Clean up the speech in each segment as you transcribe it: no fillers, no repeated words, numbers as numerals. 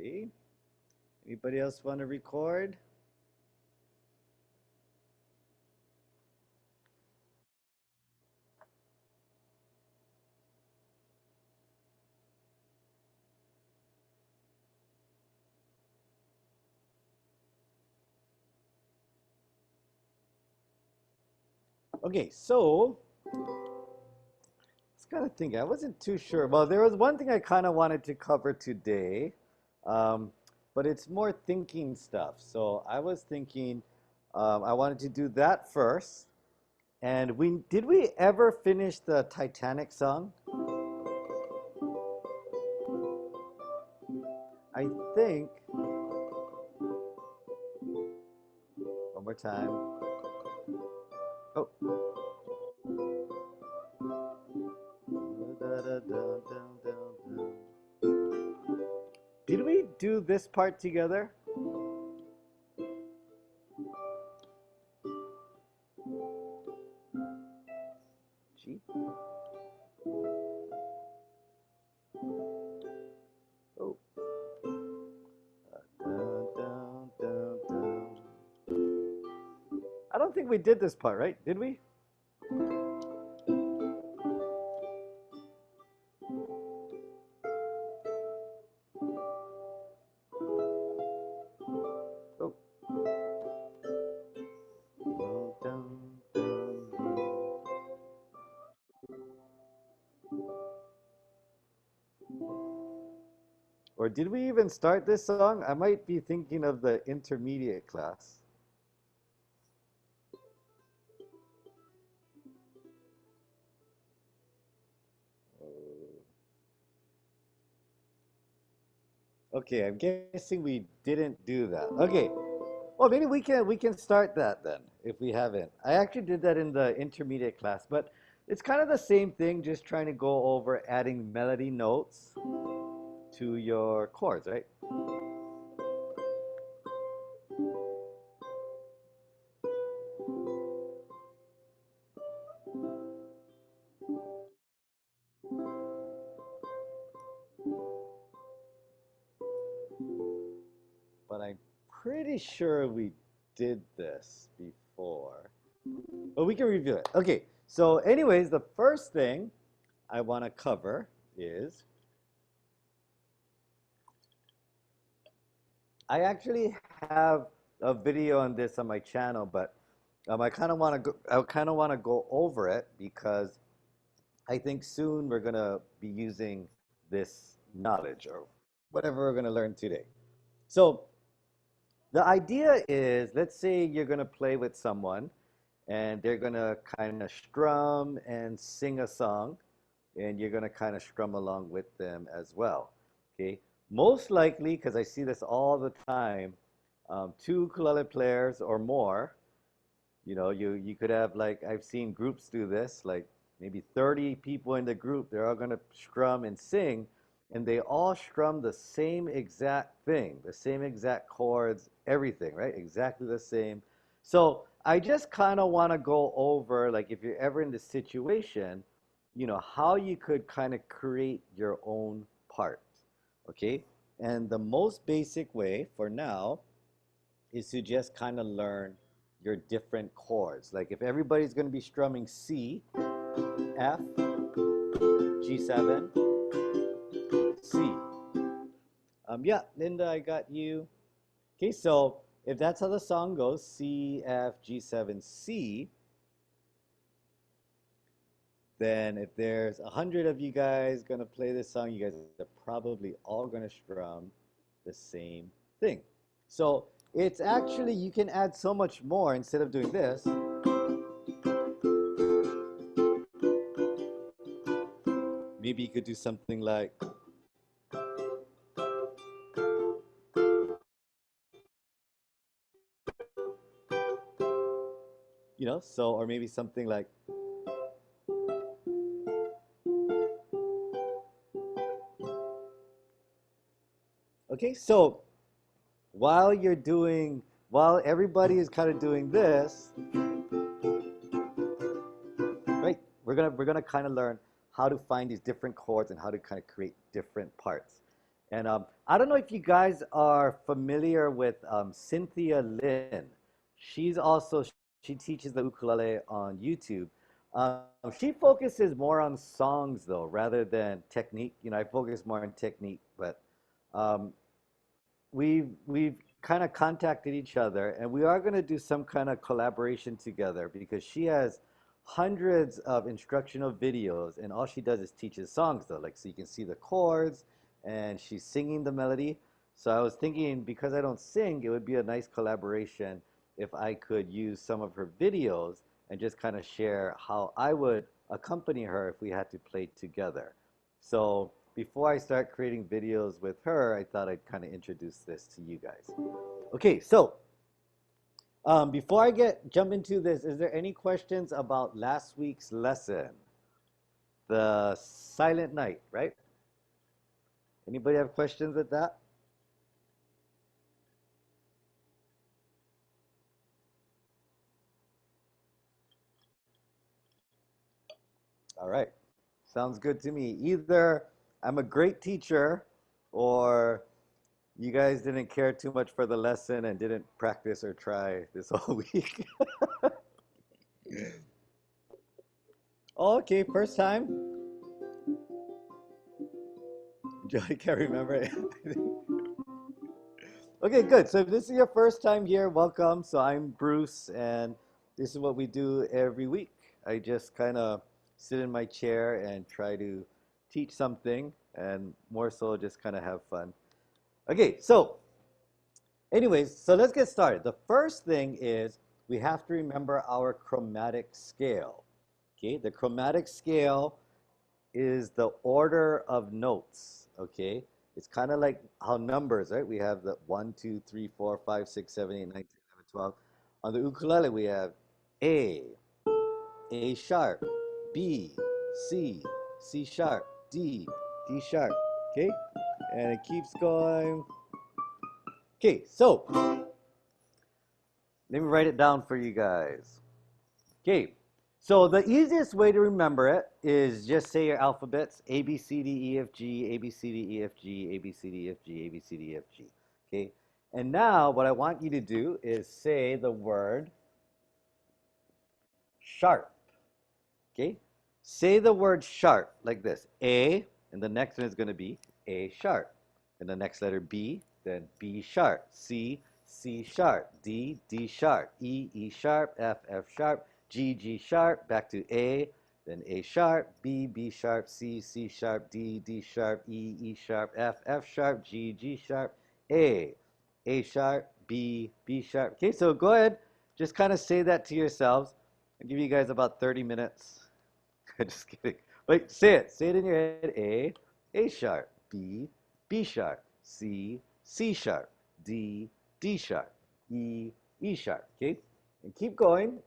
Okay. Anybody else want to record? Okay, so I was kind of thinking, I wasn't too sure. Well, there was one thing I kind of wanted to cover today, um, but it's more thinking stuff. So I was thinking I wanted to do that first. And did we ever finish the Titanic song? I think, one more time. Oh. Did we do this part together? G. Oh. I don't think we did this part, right? Did we? Oh. Or did we even start this song? I might be thinking of the intermediate class. Okay, I'm guessing we didn't do that. Okay. Well, maybe we can start that then if we haven't. I actually did that in the intermediate class, but it's kind of the same thing, just trying to go over adding melody notes to your chords, right? But I'm pretty sure we did this before. But we can review it. Okay, so anyways, the first thing I want to cover is I actually have a video on this on my channel, but I kind of want to go over it because I think soon we're gonna be using this knowledge or whatever we're gonna learn today. So the idea is, let's say you're gonna play with someone and they're gonna kind of strum and sing a song, and you're gonna kind of strum along with them as well. Okay, most likely, because I see this all the time, two ukulele players or more. You could have, like, I've seen groups do this, like maybe 30 people in the group. They're all gonna strum and sing, and they all strum the same exact thing, the same exact chords, everything, right? Exactly the same. So I just kind of want to go over, like, if you're ever in this situation, how you could kind of create your own part, okay? And the most basic way for now is to just kind of learn your different chords. Like if everybody's going to be strumming C, F, G7, C. Yeah, Linda, I got you. Okay, so if that's how the song goes, C, F, G7, C, then if there's 100 of you guys going to play this song, you guys are probably all going to strum the same thing. So it's actually, you can add so much more instead of doing this. Maybe you could do something like, so, or maybe something like, okay, so while everybody is kind of doing this, right, we're gonna kind of learn how to find these different chords and how to kind of create different parts. And I don't know if you guys are familiar with Cynthia Lin. She's also, she teaches the ukulele on YouTube. Um, she focuses more on songs though, rather than technique. You know, I focus more on technique, but um, we've kind of contacted each other, and we are going to do some kind of collaboration together because she has hundreds of instructional videos, and all she does is teaches songs though, like so you can see the chords, and she's singing the melody. So I was thinking because I don't sing, it would be a nice collaboration if I could use some of her videos and just kind of share how I would accompany her if we had to play together. So before I start creating videos with her, I thought I'd kind of introduce this to you guys. Okay, so before I jump into this, is there any questions about last week's lesson? The Silent Night, right? Anybody have questions with that? All right, sounds good to me. Either I'm a great teacher or you guys didn't care too much for the lesson and didn't practice or try this whole week. Okay, first time. Joey can't remember it. Okay, good. So if this is your first time here, welcome. So I'm Bruce, and this is what we do every week. I just kind of sit in my chair and try to teach something, and more so just kind of have fun. Okay, so anyways, so let's get started. The first thing is we have to remember our chromatic scale. Okay, the chromatic scale is the order of notes, okay? It's kind of like how numbers, right? We have the 1, 2, 3, 4, 5, 6, 7, 8, 9, 10, 11, 12. On the ukulele, we have A sharp, B, C, C sharp, D, D sharp, okay? And it keeps going. Okay, so let me write it down for you guys. Okay, so the easiest way to remember it is just say your alphabets, A, B, C, D, E, F, G, A, B, C, D, E, F, G, A, B, C, D, E, F, G, A, B, C, D, E, F, G. Okay, and now what I want you to do is say the word sharp. Okay, say the word sharp like this. A, and the next one is going to be A sharp. And the next letter B, then B sharp. C, C sharp. D, D sharp. E, E sharp. F, F sharp. G, G sharp. Back to A, then A sharp. B, B sharp. C, C sharp. D, D sharp. E, E sharp. F, F sharp. G, G sharp. A sharp. B, B sharp. Okay, so go ahead. Just kind of say that to yourselves. I'll give you guys about 30 minutes. Just kidding. Wait, say it. Say it in your head. A sharp. B, B sharp. C, C sharp. D, D sharp. E, E sharp. Okay? And keep going.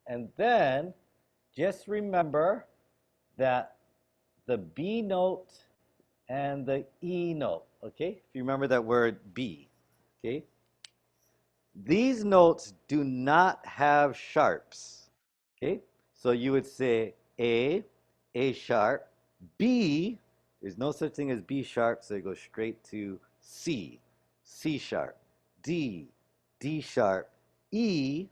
And then just remember that the B note and the E note, okay? If you remember that word B, okay? These notes do not have sharps, okay? So you would say A sharp, B, there's no such thing as B sharp, so it goes straight to C, C sharp, D, D sharp, E,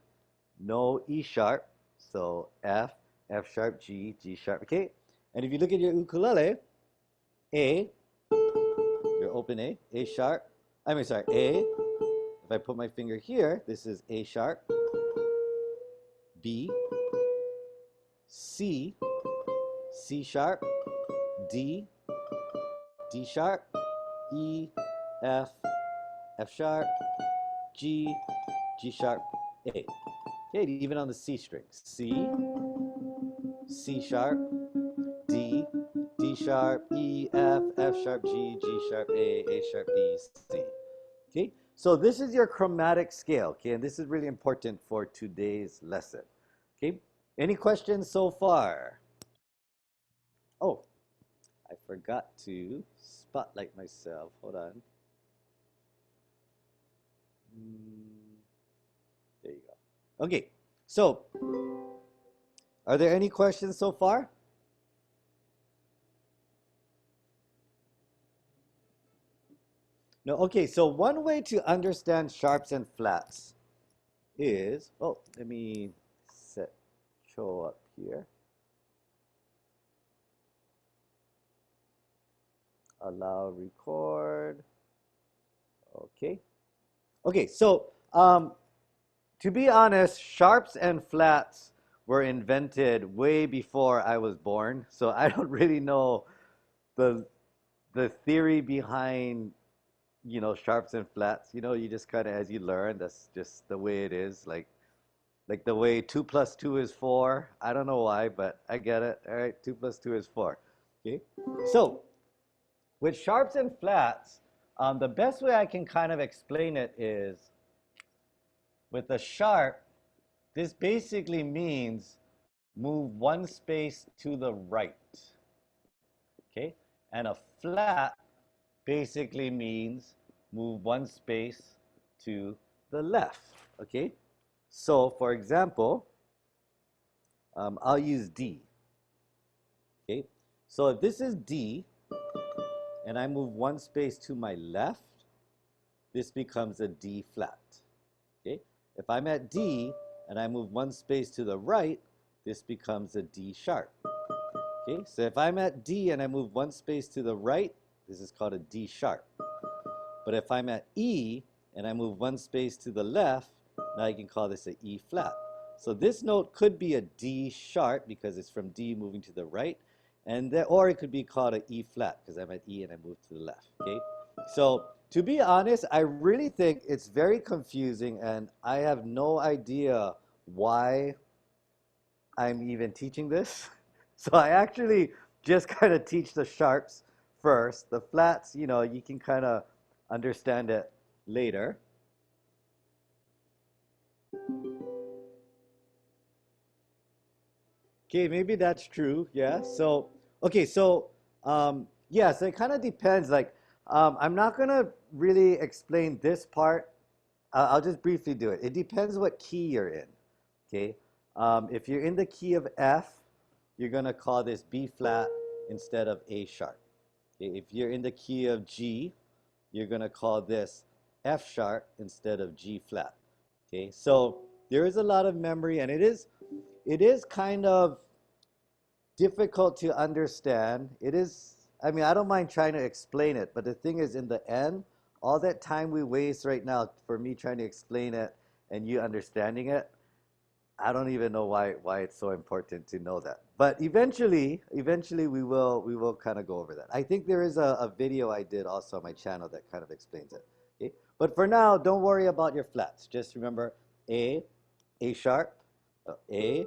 no E sharp, so F, F sharp, G, G sharp, okay? And if you look at your ukulele, A, your open A sharp, A, if I put my finger here, this is A sharp, B, C, C sharp, D, D sharp, E, F, F sharp, G, G sharp, A. Okay, even on the C string, C, C sharp, D, D sharp, E, F, F sharp, G, G sharp, A sharp, B, C. Okay, so this is your chromatic scale, okay, and this is really important for today's lesson. Okay, any questions so far? Oh, I forgot to spotlight myself. Hold on. There you go. Okay, so are there any questions so far? No, okay, so one way to understand sharps and flats is, oh, let me show up here. Allow record. Okay. Okay, so to be honest, sharps and flats were invented way before I was born, so I don't really know the the theory behind, sharps and flats. You just kind of, as you learn, that's just the way it is. Like the way 2 plus 2 is 4. I don't know why, but I get it. All right, 2 plus 2 is 4. Okay, so with sharps and flats, the best way I can kind of explain it is with a sharp, this basically means move one space to the right. Okay, and a flat basically means move one space to the left. Okay, so for example, I'll use D. Okay, so if this is D and I move one space to my left, this becomes a D flat. Okay, if I'm at D and I move one space to the right, this becomes a D sharp. Okay, so if I'm at D and I move one space to the right, this is called a D sharp. But if I'm at E and I move one space to the left, now I can call this a E flat. So this note could be a D sharp because it's from D moving to the right, or it could be called an E flat because I'm at E and I move to the left. Okay, so to be honest, I really think it's very confusing, and I have no idea why I'm even teaching this. So I actually just kind of teach the sharps first. The flats, you can kind of understand it later. Okay, maybe that's true. Yeah. So, okay. So, yeah. So it kind of depends. Like, I'm not gonna really explain this part. I'll just briefly do it. It depends what key you're in. Okay. If you're in the key of F, you're gonna call this B flat instead of A sharp. Okay. If you're in the key of G, you're gonna call this F sharp instead of G flat. Okay. So there is a lot of memory, and it is kind of difficult to understand. I mean, I don't mind trying to explain it, but the thing is, in the end, all that time we waste right now for me trying to explain it and you understanding it, I don't even know why it's so important to know that. But eventually we will kind of go over that. I think there is a video I did also on my channel that kind of explains it. Okay? But for now, don't worry about your flats. Just remember A sharp, A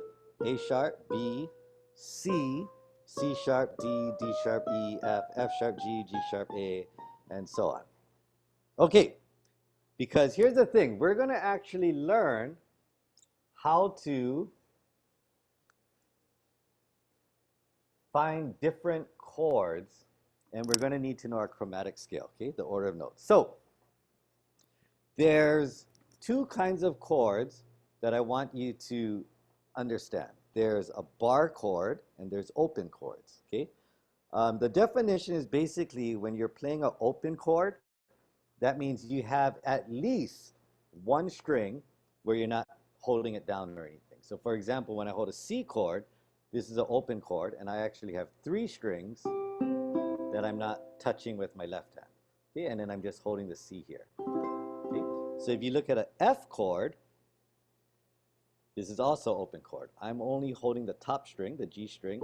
sharp, B, C, C sharp, D, D sharp, E, F sharp, G, G sharp, A, and so on. Okay, because here's the thing. We're going to actually learn how to find different chords, and we're going to need to know our chromatic scale, okay, the order of notes. So there's two kinds of chords that I want you to understand. There's a bar chord and there's open chords, okay? The definition is basically when you're playing an open chord, that means you have at least one string where you're not holding it down or anything. So for example, when I hold a C chord, this is an open chord, and I actually have 3 strings that I'm not touching with my left hand. Okay, and then I'm just holding the C here. Okay? So if you look at an F chord, this is also open chord. I'm only holding the top string, the G string,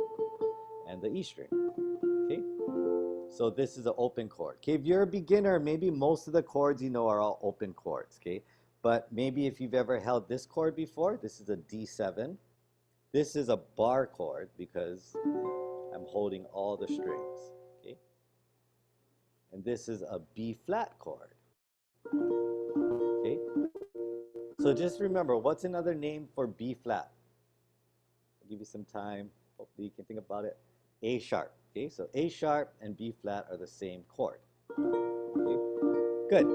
and the E string. Okay? So this is an open chord. Okay, if you're a beginner, maybe most of the chords you know are all open chords. Okay, but maybe if you've ever held this chord before, this is a D7. This is a bar chord because I'm holding all the strings. Okay, and this is a B flat chord. Okay, so just remember, what's another name for B flat? I'll give you some time. Hopefully you can think about it. A sharp. Okay, so A sharp and B flat are the same chord. Okay, good.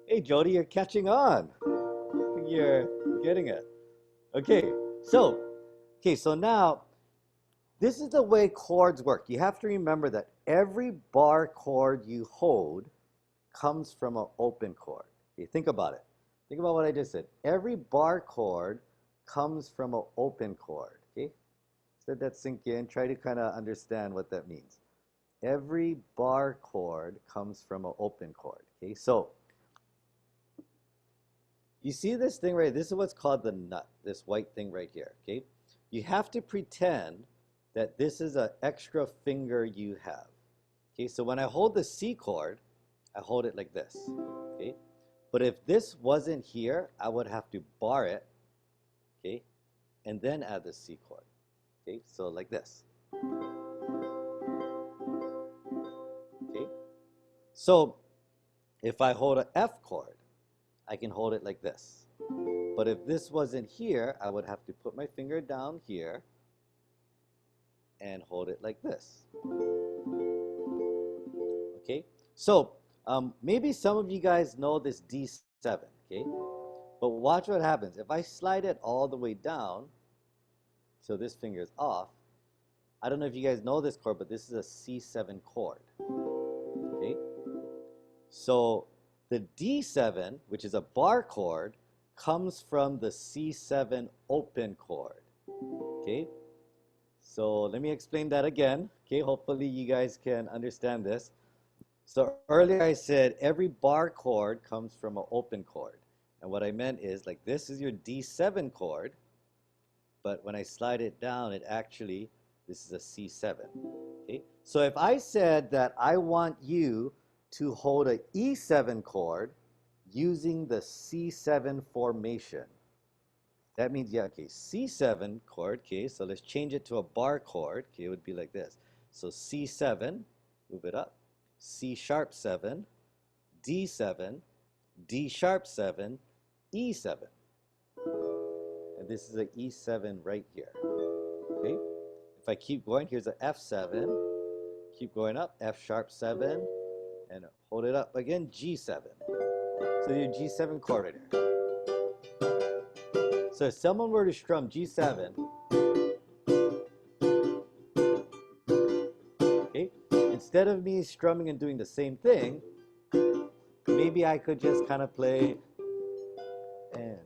Hey, Jody, you're catching on. I think you're getting it. Okay, so now this is the way chords work. You have to remember that every bar chord you hold comes from an open chord. Okay, think about it. Think about what I just said. Every bar chord comes from an open chord. Okay, let that sink in. Try to kind of understand what that means. Every bar chord comes from an open chord. Okay, so you see this thing right? This is what's called the nut. This white thing right here. Okay, you have to pretend that this is an extra finger you have. Okay, so when I hold the C chord, I hold it like this. Okay, but if this wasn't here, I would have to bar it. Okay, and then add the C chord. Okay, so like this. Okay, so if I hold an F chord, I can hold it like this. But if this wasn't here, I would have to put my finger down here and hold it like this. Okay, so maybe some of you guys know this D7, okay? But watch what happens. If I slide it all the way down, so this finger is off, I don't know if you guys know this chord, but this is a C7 chord, okay? So the D7, which is a bar chord, comes from the C7 open chord, okay? So let me explain that again, okay? Hopefully you guys can understand this. So earlier I said every bar chord comes from an open chord. And what I meant is, like, this is your D7 chord, but when I slide it down, it actually, this is a C7, okay? So if I said that I want you to hold an E7 chord using the C7 formation, that means, yeah, okay, C7 chord, okay, so let's change it to a bar chord, okay, it would be like this. So C7, move it up, C sharp 7, D7, D sharp 7, E7. And this is an E7 right here, okay? If I keep going, here's an F7, keep going up, F sharp 7, and hold it up again, G7. So your G7 chord right here. So if someone were to strum G7, okay, instead of me strumming and doing the same thing, maybe I could just kind of play and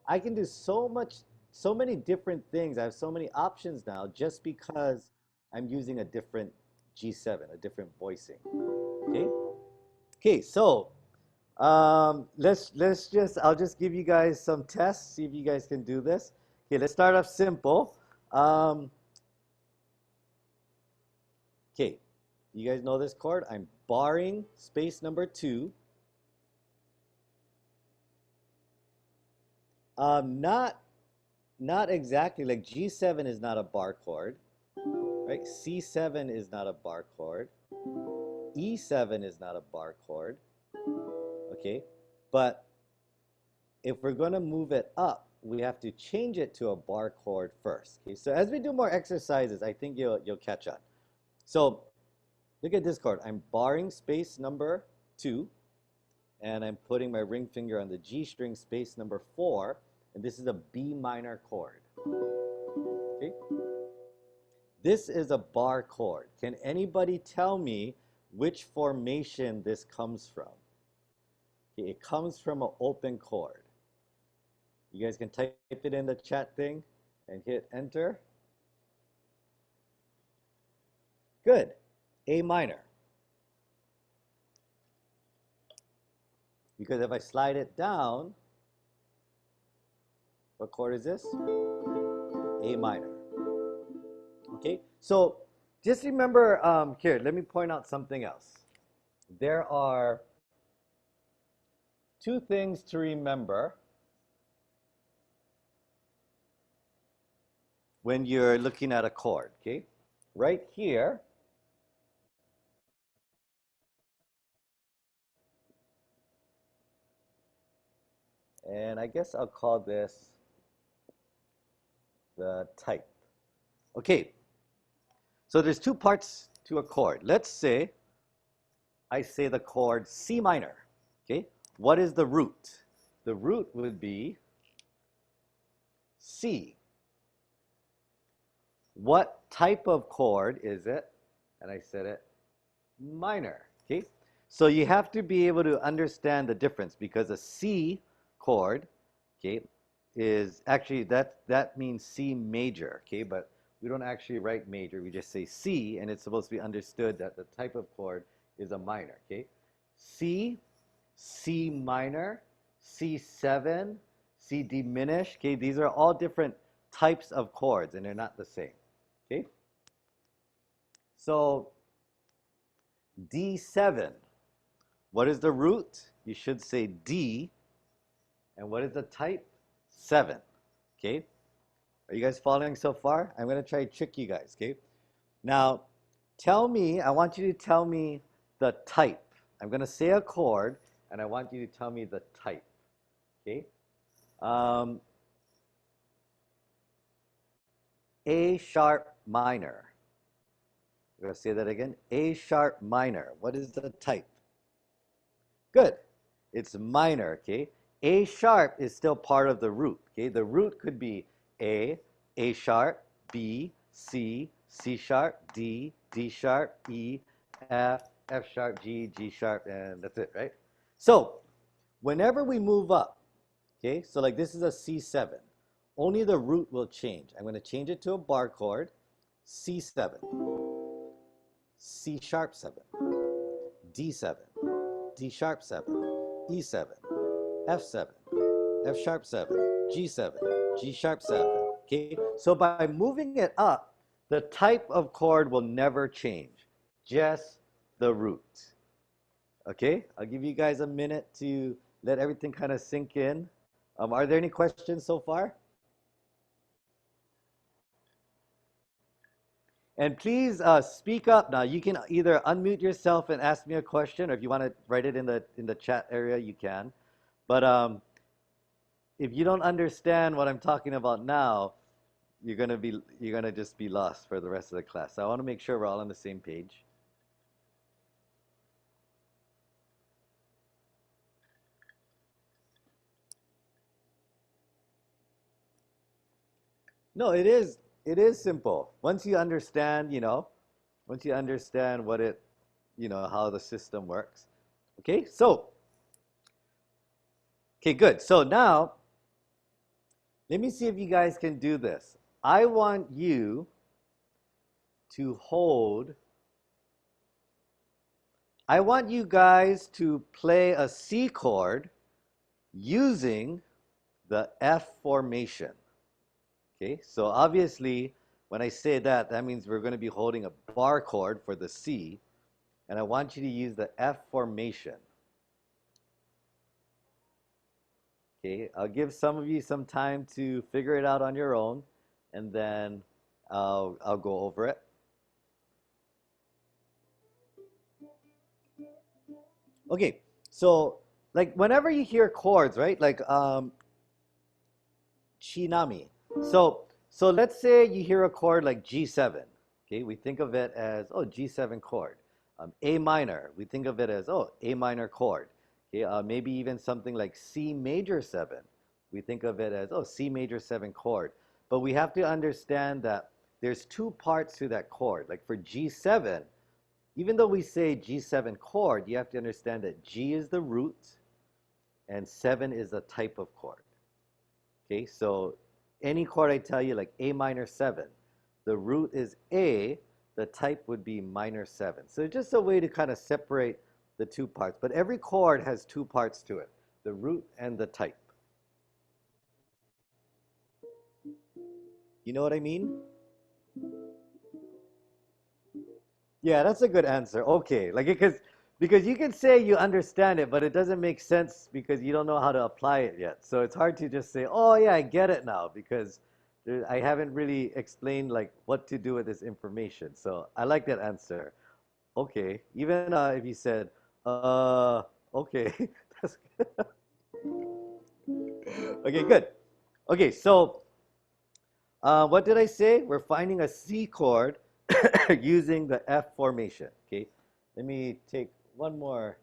I can do so many different things. I have so many options now just because I'm using a different G7, a different voicing. Okay? Okay, so I'll just give you guys some tests, see if you guys can do this. Okay, let's start off simple. Okay, you guys know this chord? I'm barring space number 2. Not exactly, like G7 is not a bar chord, right? C7 is not a bar chord. E7 is not a bar chord. Okay, but if we're going to move it up, we have to change it to a bar chord first. Okay, so as we do more exercises, I think you'll catch on. So look at this chord. I'm barring space number 2, and I'm putting my ring finger on the G string space number 4, and this is a B minor chord. Okay, this is a bar chord. Can anybody tell me which formation this comes from? Okay, it comes from an open chord. You guys can type it in the chat thing and hit enter. Good. A minor. Because if I slide it down, what chord is this? A minor. Okay, so just remember, here, let me point out something else. There are 2 things to remember when you're looking at a chord, okay? Right here, and I guess I'll call this the type. Okay, so there's 2 parts to a chord. Let's say I say the chord C minor, okay? What is the root? The root would be C. What type of chord is it? And I said it, minor. Okay, so you have to be able to understand the difference, because a C chord, okay, is actually that means C major. Okay, but we don't actually write major, we just say C, and it's supposed to be understood that the type of chord is a minor. Okay, C, C minor, C7, C diminished. Okay, these are all different types of chords, and they're not the same. Okay, so D7, what is the root? You should say D. And what is the type? 7. Okay, are you guys following so far? I'm going to try to trick you guys. Okay, now tell me, I want you to tell me the type. I'm going to say a chord, and I want you to tell me the type. Okay, A sharp minor. I'm going to say that again. A sharp minor. What is the type? Good. It's minor. Okay, A sharp is still part of the root. Okay, the root could be A sharp, B, C, C sharp, D, D sharp, E, F, F sharp, G, G sharp, and that's it, right? So whenever we move up, okay, so like this is a C7, only the root will change. I'm going to change it to a bar chord, C7, C sharp 7, D7, D sharp 7, E7, F7, F sharp 7, G7, G sharp 7. Okay, so by moving it up, the type of chord will never change, just the root. Okay, I'll give you guys a minute to let everything kind of sink in. Are there any questions so far? And please speak up now. You can either unmute yourself and ask me a question, or if you want to write it in the chat area, you can. But if you don't understand what I'm talking about now, you're gonna just be lost for the rest of the class. So I want to make sure we're all on the same page. No, it is simple. Once you understand, once you understand what it, how the system works. Okay, so okay, good. So now let me see if you guys can do this. I want you to hold, I want you guys to play a C chord using the F formation. Okay, so obviously when I say that, that means we're going to be holding a bar chord for the C, and I want you to use the F formation. Okay, I'll give some of you some time to figure it out on your own, and then I'll go over it. Okay, so like whenever you hear chords, right? Like chinami. So let's say you hear a chord like G7. Okay, we think of it as, oh, G7 chord. A minor, we think of it as, oh, A minor chord. Okay, maybe even something like C major 7. We think of it as, oh, C major 7 chord. But we have to understand that there's two parts to that chord. Like for G7, even though we say G7 chord, you have to understand that G is the root and 7 is a type of chord. Okay, so any chord I tell you, like A minor 7, the root is A, the type would be minor 7. So it's just a way to kind of separate the two parts. But every chord has two parts to it, the root and the type. You know what I mean? Yeah, that's a good answer. Okay, like because you can say you understand it, but it doesn't make sense because you don't know how to apply it yet. So it's hard to just say, "Oh yeah, I get it now," because I haven't really explained like what to do with this information. So I like that answer. Okay, even if you said, okay, that's good. Okay, good. Okay, so what did I say? We're finding a C chord using the F formation. Okay, let me take one more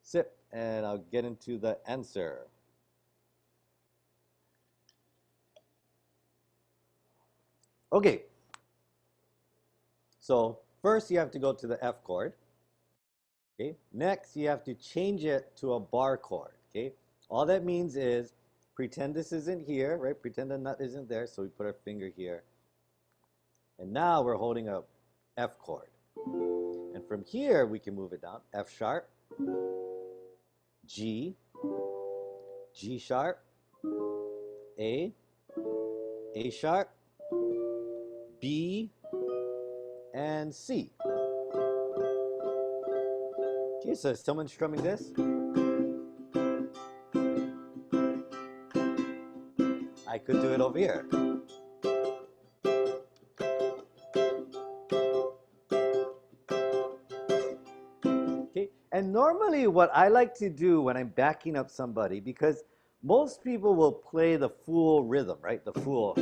sip and I'll get into the answer. Okay, so first you have to go to the F chord. Okay, next you have to change it to a bar chord. Okay, all that means is pretend this isn't here, right? Pretend the nut isn't there, so we put our finger here. And now we're holding a F chord. And from here we can move it down. F sharp, G, G sharp, A sharp, B, and C. Okay, so is someone strumming this? I could do it over here. Okay, and normally what I like to do when I'm backing up somebody, because most people will play the full rhythm, right? The full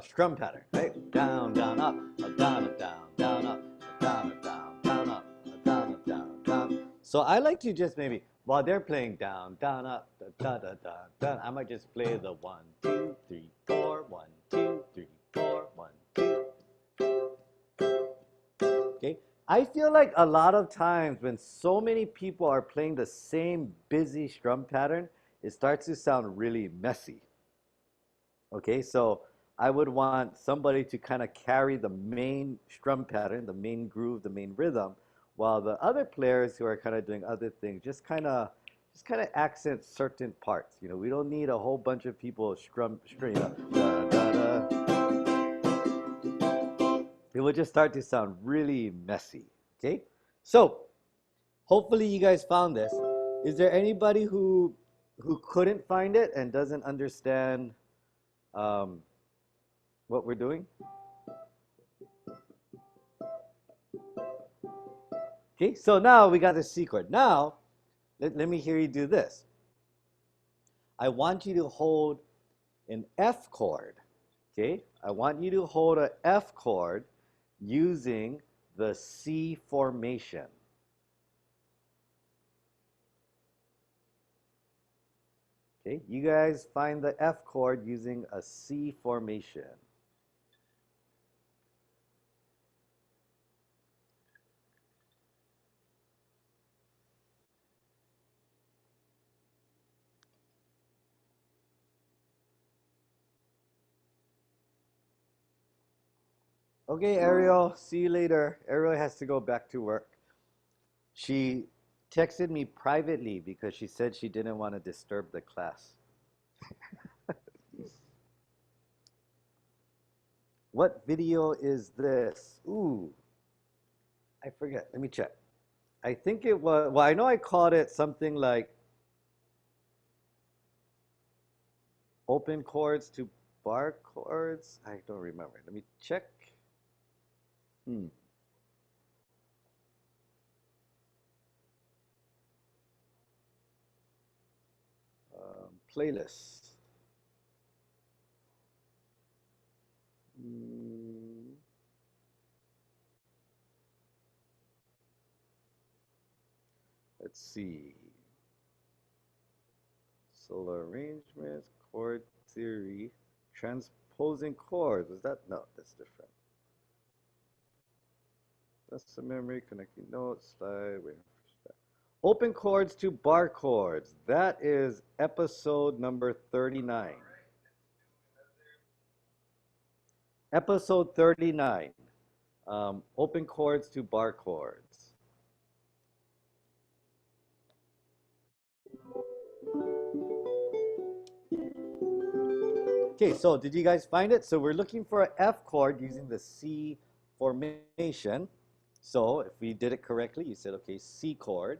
strum pattern, right? Down, down, up, down, up, down, down, up, down, up, down, down, up, down, up, down, down. So I like to just maybe, while they're playing down, down, up, da, da, da, da, I might just play the 1, 2, 3, 4, 1, 2, 3, 4, 1, 2. Okay, I feel like a lot of times when so many people are playing the same busy strum pattern, it starts to sound really messy. Okay, so I would want somebody to kind of carry the main strum pattern, the main groove, the main rhythm, while the other players who are kind of doing other things just kind of accent certain parts. You know, we don't need a whole bunch of people strum string da, da, da. It will just start to sound really messy. Okay, so hopefully you guys found this. Is there anybody who couldn't find it and doesn't understand what we're doing? Okay, so now we got the C chord. Now, let me hear you do this. I want you to hold an F chord. Okay, I want you to hold an F chord using the C formation. Okay, you guys find the F chord using a C formation. Okay, Ariel, see you later. Ariel has to go back to work. She texted me privately because she said she didn't want to disturb the class. What video is this? Ooh, I forget. Let me check. I think it was, well, I know I called it something like open chords to bar chords. I don't remember. Let me check. Playlist. Let's see. Solo arrangements, chord theory, transposing chords. Was that? No, that's different. That's the memory, connecting notes, slide, waiting for step. Open chords to bar chords. That is episode number 39. Episode 39. Open chords to bar chords. Okay, so did you guys find it? So we're looking for an F chord using the C formation. So if we did it correctly, you said, okay, C chord.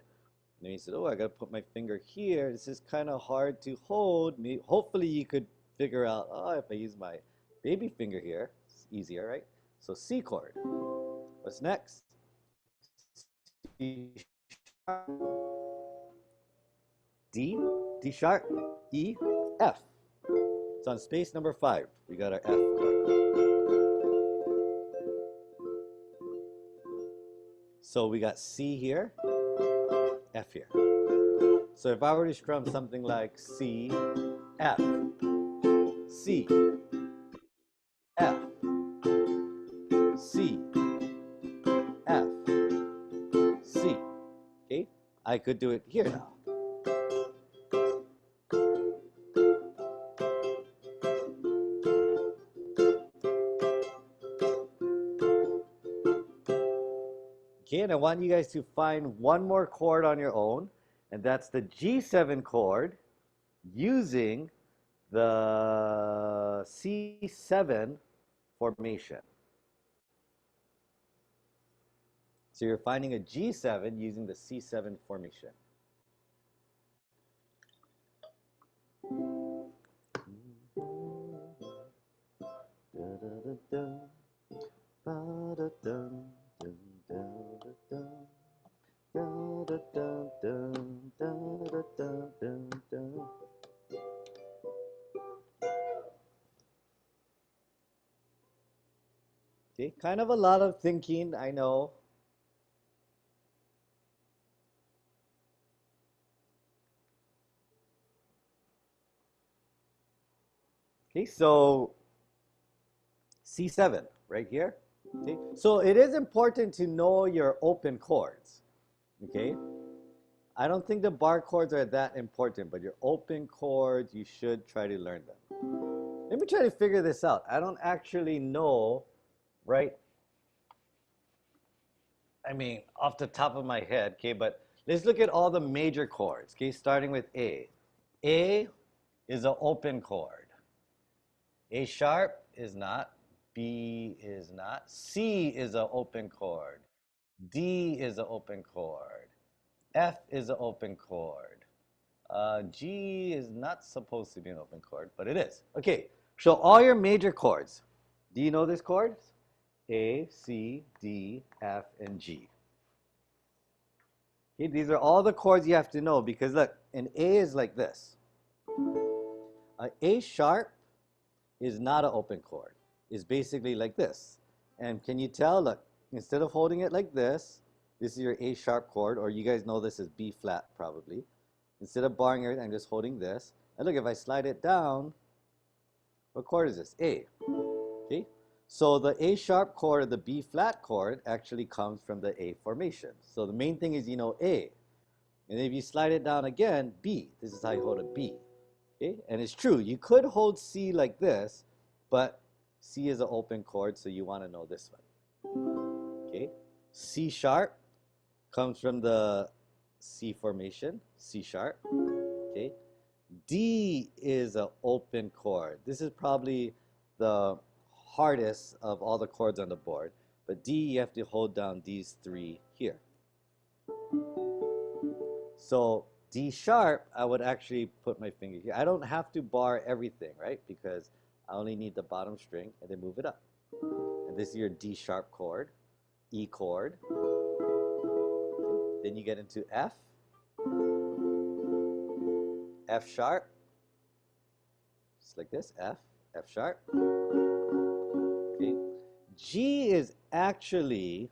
And then you said, oh, I got to put my finger here. This is kind of hard to hold. Hopefully you could figure out, oh, if I use my baby finger here, it's easier, right? So C chord. What's next? C sharp, D, D sharp, E, F. It's on space number 5. We got our F chord. So we got C here, F here. So if I were to strum something like C, F, C, F, C, F, C. Okay, I could do it here now. Okay, and I want you guys to find one more chord on your own, and that's the G7 chord using the C7 formation. So you're finding a G7 using the C7 formation. Okay, kind of a lot of thinking, I know. Okay, so C7 right here. Okay, so it is important to know your open chords. Okay, I don't think the bar chords are that important, but your open chords, you should try to learn them. Let me try to figure this out. I don't actually know, right? I mean, off the top of my head, okay, but let's look at all the major chords, okay, starting with A. A is an open chord. A sharp is not. B is not. C is an open chord. D is an open chord. F is an open chord. G is not supposed to be an open chord, but it is. Okay, so all your major chords. Do you know these chords? A, C, D, F, and G. Okay, these are all the chords you have to know because look, an A is like this. A sharp is not an open chord. It's basically like this. And can you tell, look, instead of holding it like this is your A sharp chord, or you guys know this as B flat probably. Instead of barring everything, I'm just holding this. And look, if I slide it down, what chord is this? A. Okay? So the A sharp chord or the B flat chord actually comes from the A formation. So the main thing is you know A. And if you slide it down again, B. This is how you hold a B. Okay? And it's true, you could hold C like this, but C is an open chord, so you want to know this one. Okay? C sharp comes from the C formation, C sharp. Okay? D is an open chord. This is probably the hardest of all the chords on the board, but D, you have to hold down these three here. So D sharp, I would actually put my finger here. I don't have to bar everything, right? Because I only need the bottom string and then move it up. And this is your D sharp chord, E chord. Then you get into F, F sharp, just like this, F, F sharp. Okay. G is actually,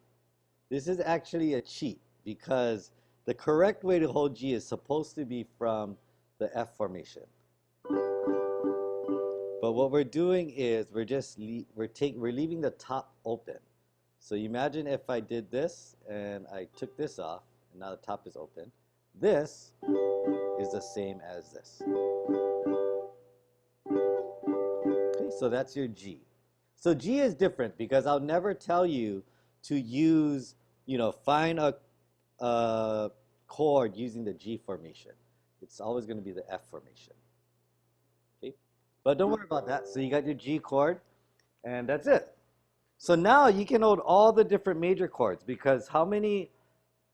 this is actually a cheat because the correct way to hold G is supposed to be from the F formation. But what we're doing is we're leaving the top open. So you imagine if I did this and I took this off and now the top is open. This is the same as this. Okay, so that's your G. So G is different because I'll never tell you to use, find a chord using the G formation. It's always going to be the F formation. Okay, but don't worry about that. So you got your G chord, and that's it. So now you can hold all the different major chords because how many?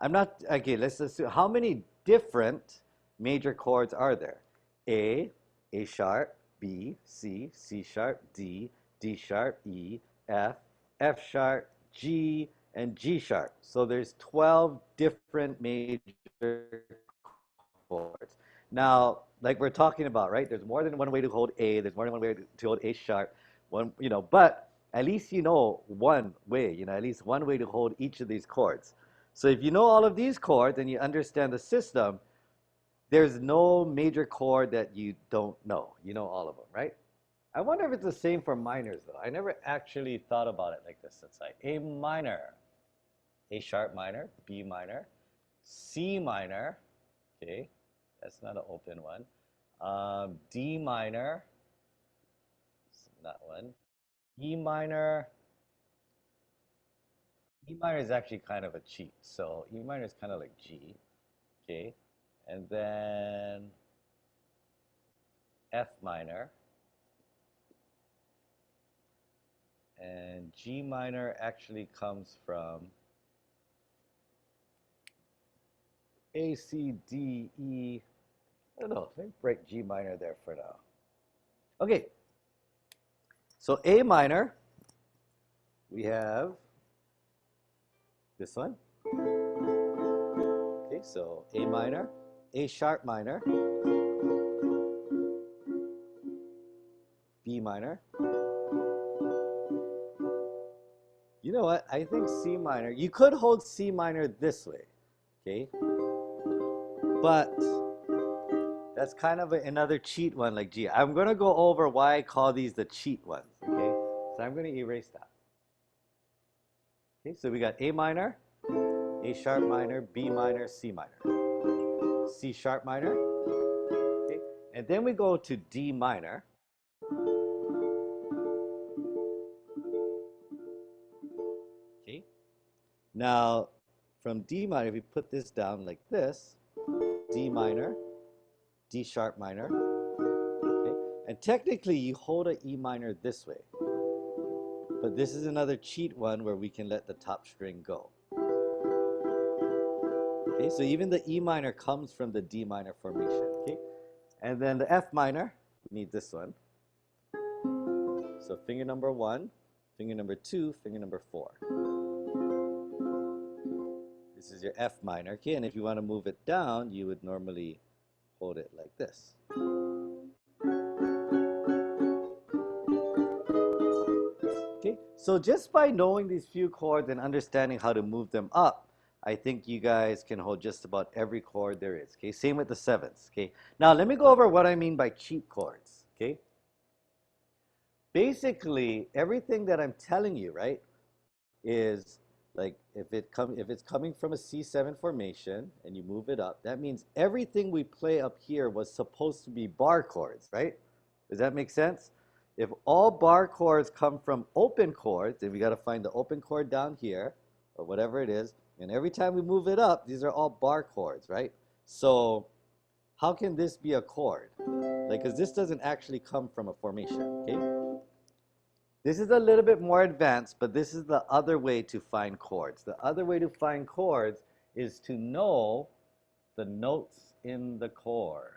Let's assume how many different major chords are there? A sharp, B, C, C sharp, D, D sharp, E, F, F sharp, G, and G sharp. So there's 12 different major chords. Now, like we're talking about, right? There's more than one way to hold A. There's more than one way to hold A sharp. But at least you know one way. At least one way to hold each of these chords. So if you know all of these chords and you understand the system, there's no major chord that you don't know. You know all of them, right? I wonder if it's the same for minors, though. I never actually thought about it like this. It's like A minor, A sharp minor, B minor, C minor, okay, that's not an open one. D minor, not one. E minor. E minor is actually kind of a cheat. So E minor is kind of like G, okay? And then F minor. And G minor actually comes from A, C, D, E. I don't know. Let me break G minor there for now. Okay. So A minor, we have this one. Okay, so A minor, A sharp minor, B minor. You know what? I think C minor, you could hold C minor this way, okay? But that's kind of another cheat one like G. I'm going to go over why I call these the cheat ones, okay? So I'm going to erase that. Okay, so we got A minor, A sharp minor, B minor, C minor, C sharp minor, okay? And then we go to D minor. Okay. Now, from D minor, if we put this down like this, D minor, D sharp minor, okay? And technically, you hold an E minor this way. But this is another cheat one where we can let the top string go. Okay, so even the E minor comes from the D minor formation, okay? And then the F minor, we need this one. So finger number 1, finger number 2, finger number 4. This is your F minor, okay? And if you want to move it down, you would normally hold it like this. Okay, so just by knowing these few chords and understanding how to move them up, I think you guys can hold just about every chord there is, okay? Same with the sevenths, okay? Now, let me go over what I mean by cheat chords, okay? Basically, everything that I'm telling you, right, is like if it's coming from a C7 formation and you move it up, that means everything we play up here was supposed to be bar chords, right? Does that make sense? If all bar chords come from open chords, then we got to find the open chord down here, or whatever it is, and every time we move it up, these are all bar chords, right? So how can this be a chord? Like, because this doesn't actually come from a formation, okay? This is a little bit more advanced, but this is the other way to find chords. The other way to find chords is to know the notes in the chord.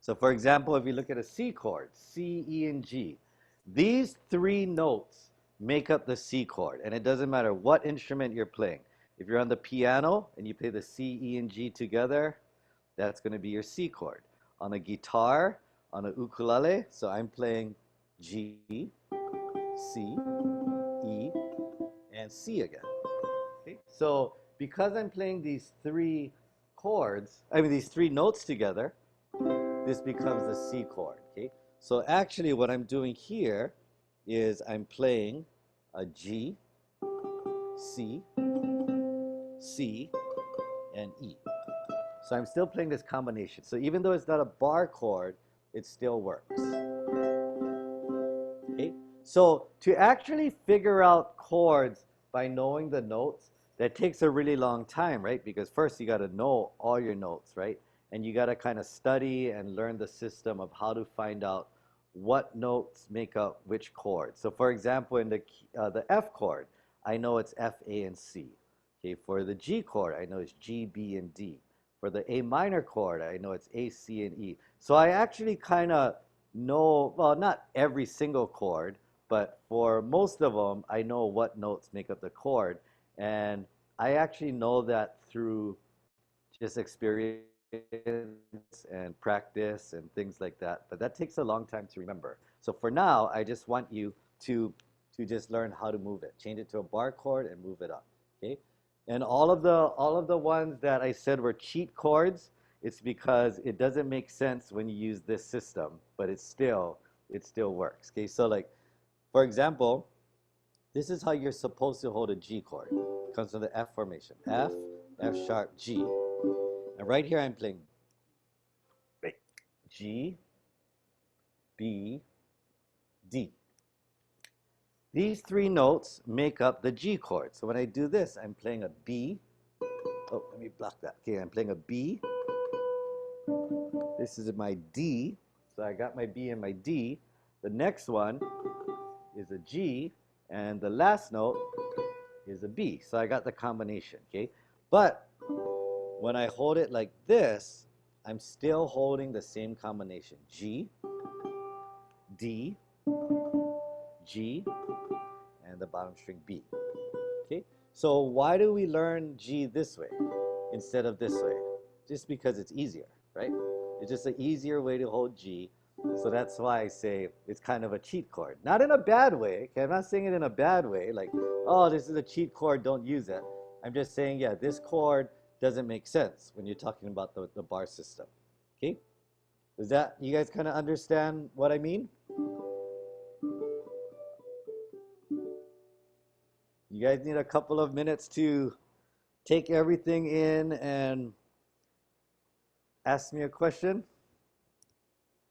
So for example, if you look at a C chord, C, E, and G, these 3 notes make up the C chord, and it doesn't matter what instrument you're playing. If you're on the piano and you play the C, E, and G together, that's going to be your C chord. On a guitar, on a ukulele, so I'm playing G, C, E, and C again. Okay? So because I'm playing these 3 chords, these 3 notes together, this becomes the C chord, okay? So actually what I'm doing here is I'm playing a G, C, C, and E. So I'm still playing this combination. So even though it's not a bar chord, it still works. Okay? So to actually figure out chords by knowing the notes, that takes a really long time, right? Because first you got to know all your notes, right? And you got to kind of study and learn the system of how to find out what notes make up which chord. So for example, in the F chord, I know it's F, A, and C. Okay, for the G chord, I know it's G, B, and D. For the A minor chord, I know it's A, C, and E. So I actually kind of know, well, not every single chord, but for most of them, I know what notes make up the chord. And I actually know that through just experience and practice and things like that. But that takes a long time to remember. So for now, I just want you to just learn how to move it. Change it to a bar chord and move it up. Okay? And all of the ones that I said were cheat chords, it's because it doesn't make sense when you use this system, but it still works. Okay, so like, for example, this is how you're supposed to hold a G chord. It comes from the F formation. F, F sharp, G. And right here I'm playing G, B, D. These three notes make up the G chord. So when I do this, I'm playing a B. Oh, let me block that. Okay, I'm playing a B. This is my D. So I got my B and my D. The next one is a G, and the last note is a B. So I got the combination, okay? But when I hold it like this, I'm still holding the same combination. G, D, G, and the bottom string B. Okay? So why do we learn G this way instead of this way? Just because it's easier, right? It's just an easier way to hold G. So that's why I say it's kind of a cheat chord. Not in a bad way. Okay? I'm not saying it in a bad way, like, oh, this is a cheat chord, don't use it. I'm just saying, yeah, this chord doesn't make sense when you're talking about the bar system. Okay? Does that, you guys kind of understand what I mean? You guys need a couple of minutes to take everything in and ask me a question?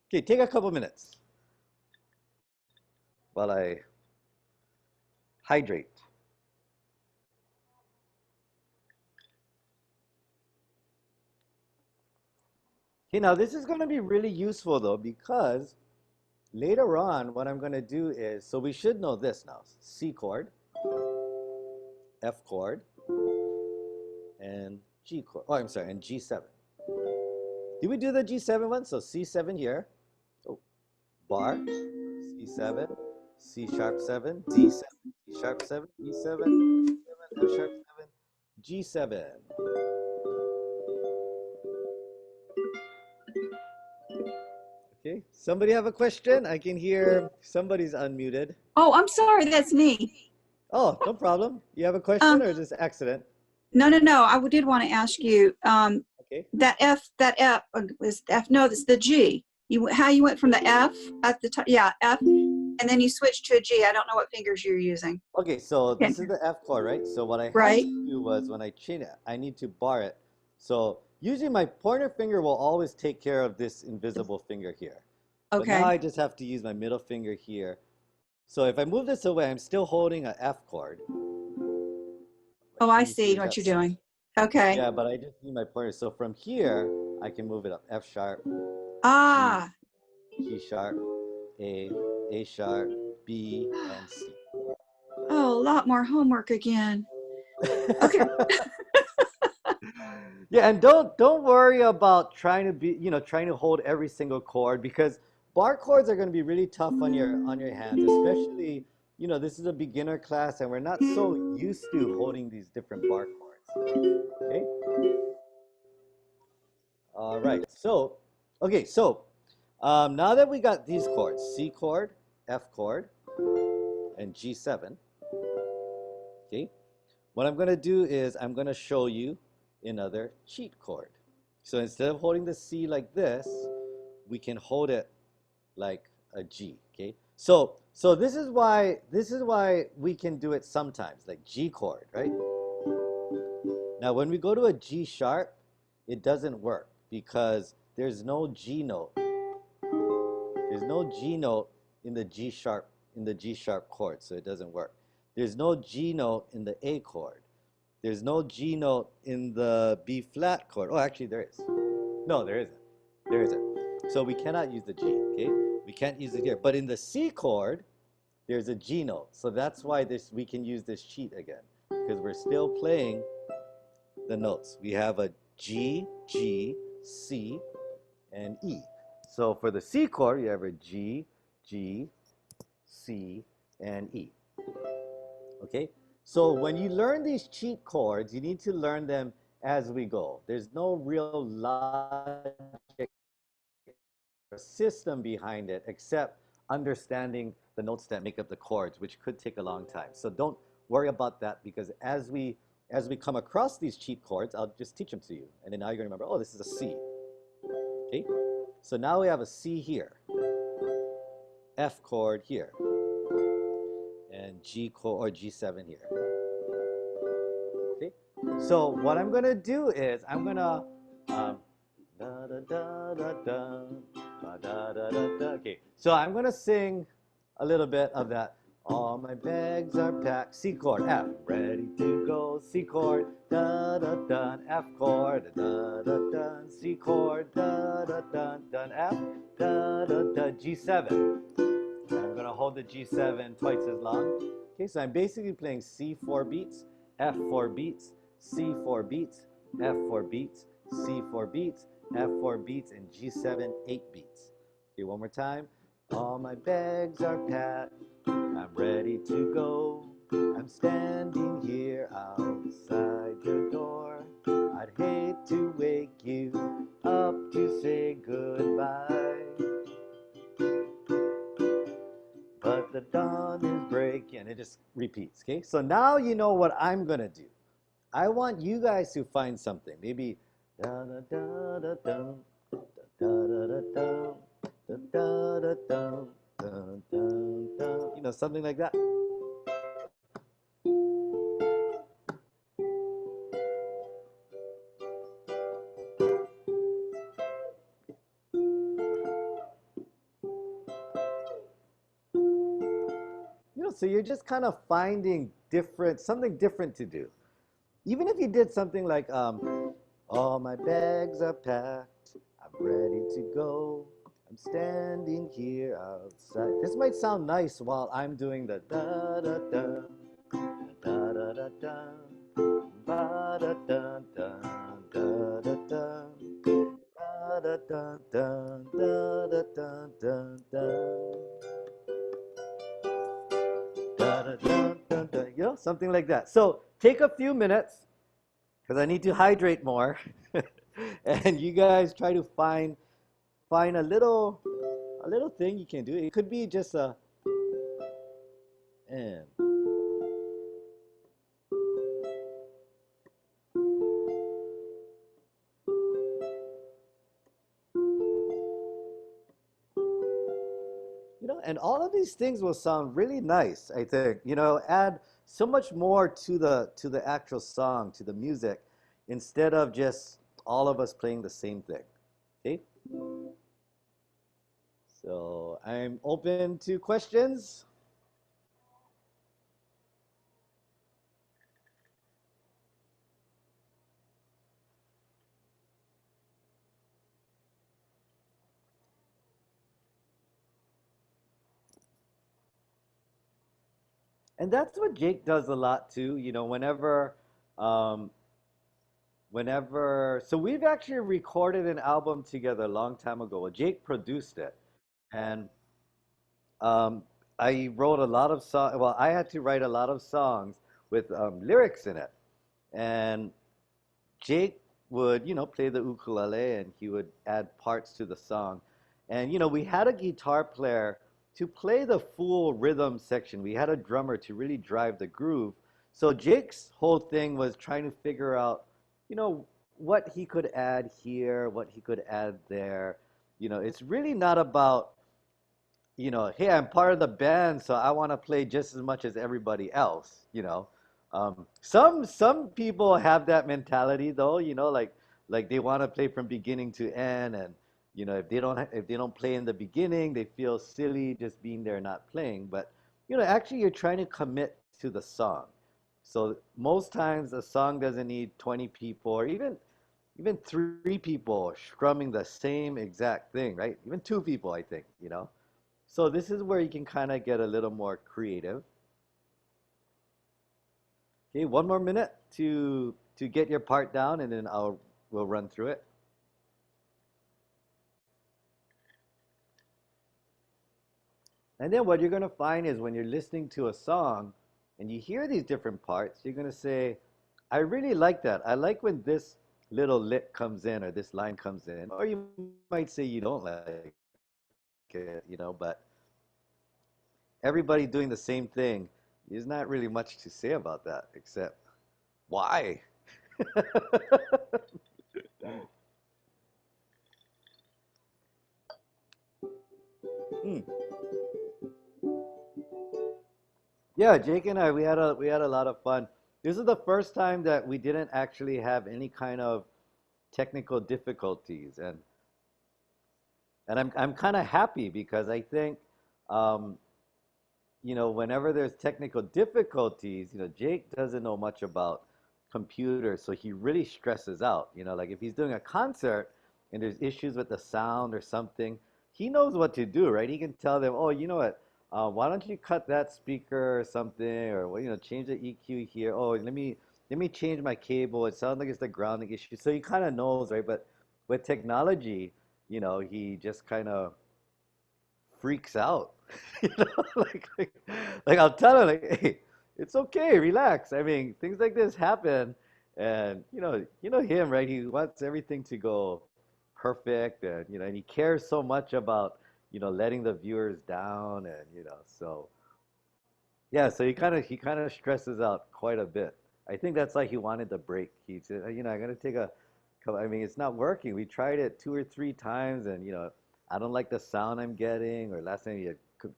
Okay, take a couple minutes while I hydrate. Okay, now this is going to be really useful though, because later on what I'm going to do is, so we should know this now, C chord, F chord, and G chord. Oh, I'm sorry, and G7. Did we do the G7 one? So C7 here, oh, bar, C7, C sharp 7, D7, C sharp 7, E7, F sharp 7, G7. Okay, somebody have a question? I can hear somebody's unmuted. Oh, I'm sorry, that's me. Oh, no problem. You have a question or is this accident? No. I did want to ask you, Okay. that F was F. No, that's the G. How you went from the F at the top? Yeah, F, and then you switched to a G. I don't know what fingers you're using. Okay, so Okay. this is the F chord, right? So what I had Right. to do was when I chain it, I need to bar it. So usually my pointer finger will always take care of this invisible finger here. But now Okay. I just have to use my middle finger here. So if I move this away, I'm still holding an F chord. Oh, I Can you see is what that you're doing. Okay. Yeah, but I just need my pointer. So from here, I can move it up. F sharp, Ah. G sharp, A sharp, B, and C. Oh, a lot more homework again. Okay. Yeah, and don't worry about trying to be, trying to hold every single chord, because bar chords are going to be really tough on your hands, especially, this is a beginner class and we're not so used to holding these different bar chords. Okay? All right. So, okay, so now that we got these chords, C chord, F chord, and G7, okay, what I'm going to do is I'm going to show you another cheat chord. So instead of holding the C like this, we can hold it like a G, okay? So this is why we can do it sometimes, like G chord, right? Now when we go to a G sharp, it doesn't work because there's no G note. There's no G note in the G sharp chord, so it doesn't work. There's no G note in the A chord. There's no G note in the B flat chord. Oh, actually there is. No, there isn't. There isn't. So we cannot use the G, okay? We can't use it here. But in the C chord, there's a G note. So that's why we can use this cheat again, because we're still playing the notes. We have a G, G, C, and E. So for the C chord, you have a G, G, C, and E. Okay? So when you learn these cheat chords, you need to learn them as we go. There's no real logic or system behind it except understanding the notes that make up the chords, which could take a long time. So don't worry about that, because as we come across these cheat chords, I'll just teach them to you. And then now you're going to remember, oh, this is a C. Okay, so now we have a C here, F chord here, and G chord or G7 here. Okay, so what I'm gonna do is I'm gonna da da da da da da da da da. Okay, so I'm gonna sing a little bit of that. All my bags are packed. C chord, F, ready to go. C chord, da da da. F chord, da da da. C chord, da da da da. F, da da da. G7. I'm gonna hold the G7 twice as long. Okay, so I'm basically playing C 4 beats, F 4 beats, C 4 beats, F 4 beats, C 4 beats, F 4 beats, and G7 8 beats. Okay, one more time. All my bags are packed. I'm ready to go. I'm standing here outside your door. I'd hate to wake you up to say goodbye, but the dawn is breaking, and it just repeats. Okay, so now you know what I'm gonna do. I want you guys to find something. Maybe da da da da da da da da da da da da da da da, you know, something like that. You know, so you're just kind of finding different, something different to do. Even if you did something like, all my bags are packed, I'm ready to go. I'm standing here outside. This might sound nice while I'm doing the da da da da da da da ba da da da da da da da da da da da da da da. Da, da, da, da, da, you know, something like that. So take a few minutes because I need to hydrate more, and you guys try to find a little thing you can do. It could be just a and. You know, and all of these things will sound really nice, I think. You know, add so much more to the actual song, to the music, instead of just all of us playing the same thing. Okay? So I'm open to questions. And that's what Jake does a lot too. You know, um, so we've actually recorded an album together a long time ago. Well, Jake produced it, and um, I wrote a lot of songs. Well, I had to write a lot of songs with lyrics in it, and Jake would, you know, play the ukulele and he would add parts to the song. And, you know, we had a guitar player to play the full rhythm section. We had a drummer to really drive the groove. So Jake's whole thing was trying to figure out, you know, what he could add here, what he could add there. You know, it's really not about, you know, hey, I'm part of the band, so I want to play just as much as everybody else, you know. Some people have that mentality though, you know, like they want to play from beginning to end, and you know, if they don't play in the beginning, they feel silly just being there not playing. But you know, actually, you're trying to commit to the song. So most times, a song doesn't need 20 people or even three people strumming the same exact thing, right? Even two people, I think, you know. So this is where you can kind of get a little more creative. Okay, one more minute to get your part down, and then we'll run through it. And then what you're going to find is when you're listening to a song and you hear these different parts, you're going to say, I really like that. I like when this little lick comes in or this line comes in. Or you might say you don't like it, you know, but everybody doing the same thing, there's not really much to say about that except why? Hmm. Yeah, Jake and I, we had a lot of fun. This is the first time that we didn't actually have any kind of technical difficulties, and I'm kind of happy because I think, um, whenever there's technical difficulties, Jake doesn't know much about computers, so he really stresses out. Like if he's doing a concert and there's issues with the sound or something, he knows what to do, right? He can tell them, oh, you know what? Why don't you cut that speaker or something, or well, change the EQ here. Oh, let me change my cable. It sounds like it's the grounding issue. So he kind of knows, right? But with technology, he just kind of freaks out. you know, like I'll tell him like, hey, it's okay, relax. I mean, things like this happen, and you know him, right? He wants everything to go perfect, and he cares so much about letting the viewers down, and so yeah, so he kind of stresses out quite a bit. I think that's why he wanted the break. He said, I'm gonna take a couple. I mean, it's not working. We tried it 2 or 3 times, and I don't like the sound I'm getting. Or last time he had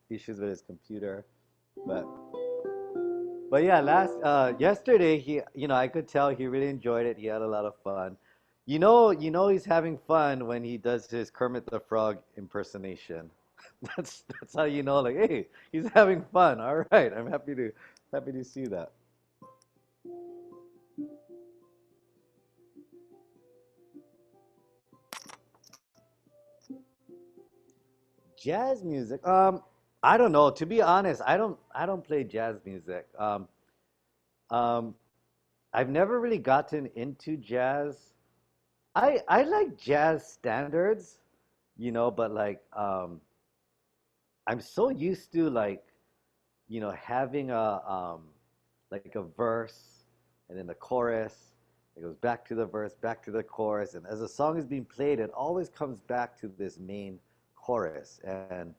issues with his computer, but but yeah, yesterday I could tell he really enjoyed it. He had a lot of fun. He's having fun when he does his Kermit the Frog impersonation. That's how you know, like, hey, he's having fun. All right, I'm happy to see that. Jazz music. I don't know. To be honest, I don't play jazz music. Um, I've never really gotten into jazz. I like jazz standards, but like I'm so used to like having like a verse and then the chorus. It goes back to the verse, back to the chorus, and as the song is being played, it always comes back to this main chorus. And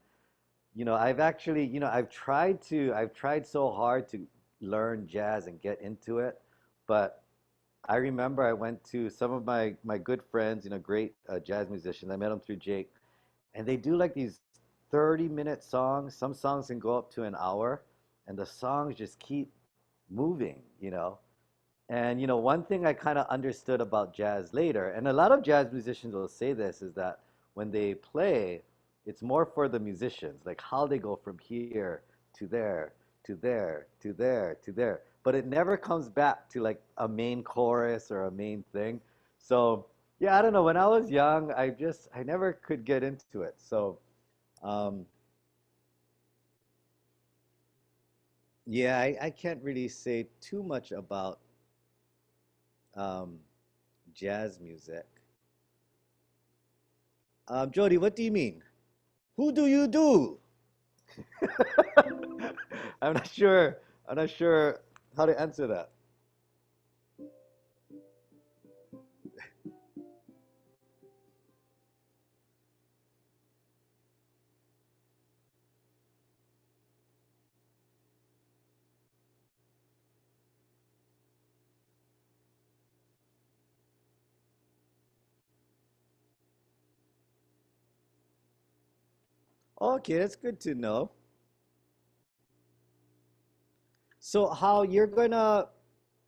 I've actually, I've tried so hard to learn jazz and get into it, but I remember I went to some of my good friends, great jazz musicians. I met them through Jake, and they do like these 30-minute songs. Some songs can go up to an hour, and the songs just keep moving. And one thing I kind of understood about jazz later, and a lot of jazz musicians will say this, is that when they play, it's more for the musicians, like how they go from here to there, to there, to there, to there. But it never comes back to like a main chorus or a main thing. So yeah, I don't know. When I was young, I never could get into it. So um, yeah, I can't really say too much about um, jazz music. Jody, what do you mean? Who do you do? I'm not sure. I'm not sure how to answer that. Okay, that's good to know. So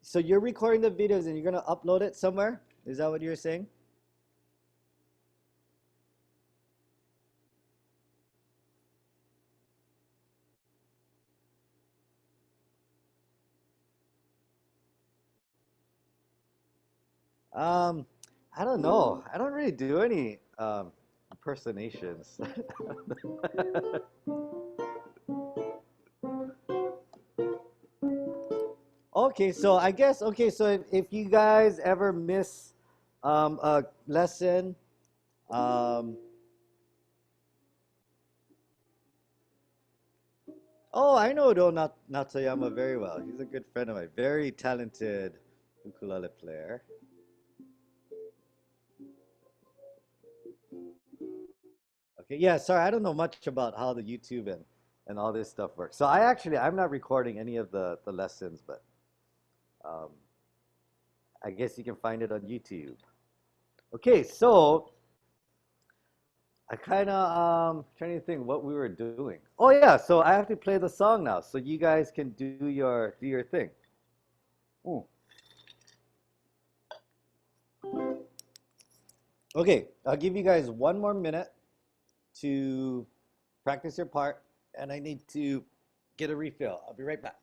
so you're recording the videos and you're gonna upload it somewhere? Is that what you're saying? Um, I don't know. I don't really do any impersonations. Okay, so I guess so if you guys ever miss a lesson, um, oh, I know Do Natsuyama very well. He's a good friend of mine. Very talented ukulele player. Okay, yeah, sorry, I don't know much about how the YouTube and all this stuff works. So I'm not recording any of the lessons, but um, I guess you can find it on YouTube. Okay, so I kind of trying to think what we were doing. Oh yeah, so I have to play the song now, so you guys can do your thing. Ooh. Okay, I'll give you guys 1 more minute to practice your part, and I need to get a refill. I'll be right back.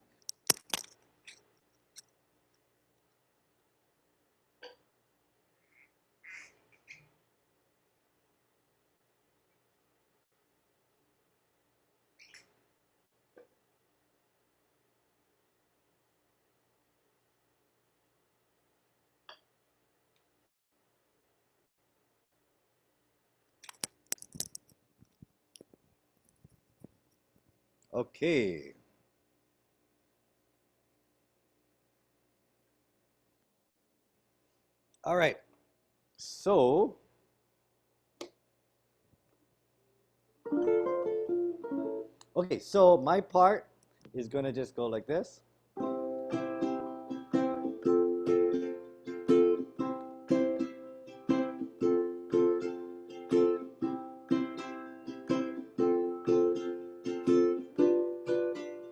Okay. All right. So, okay, so my part is gonna just go like this.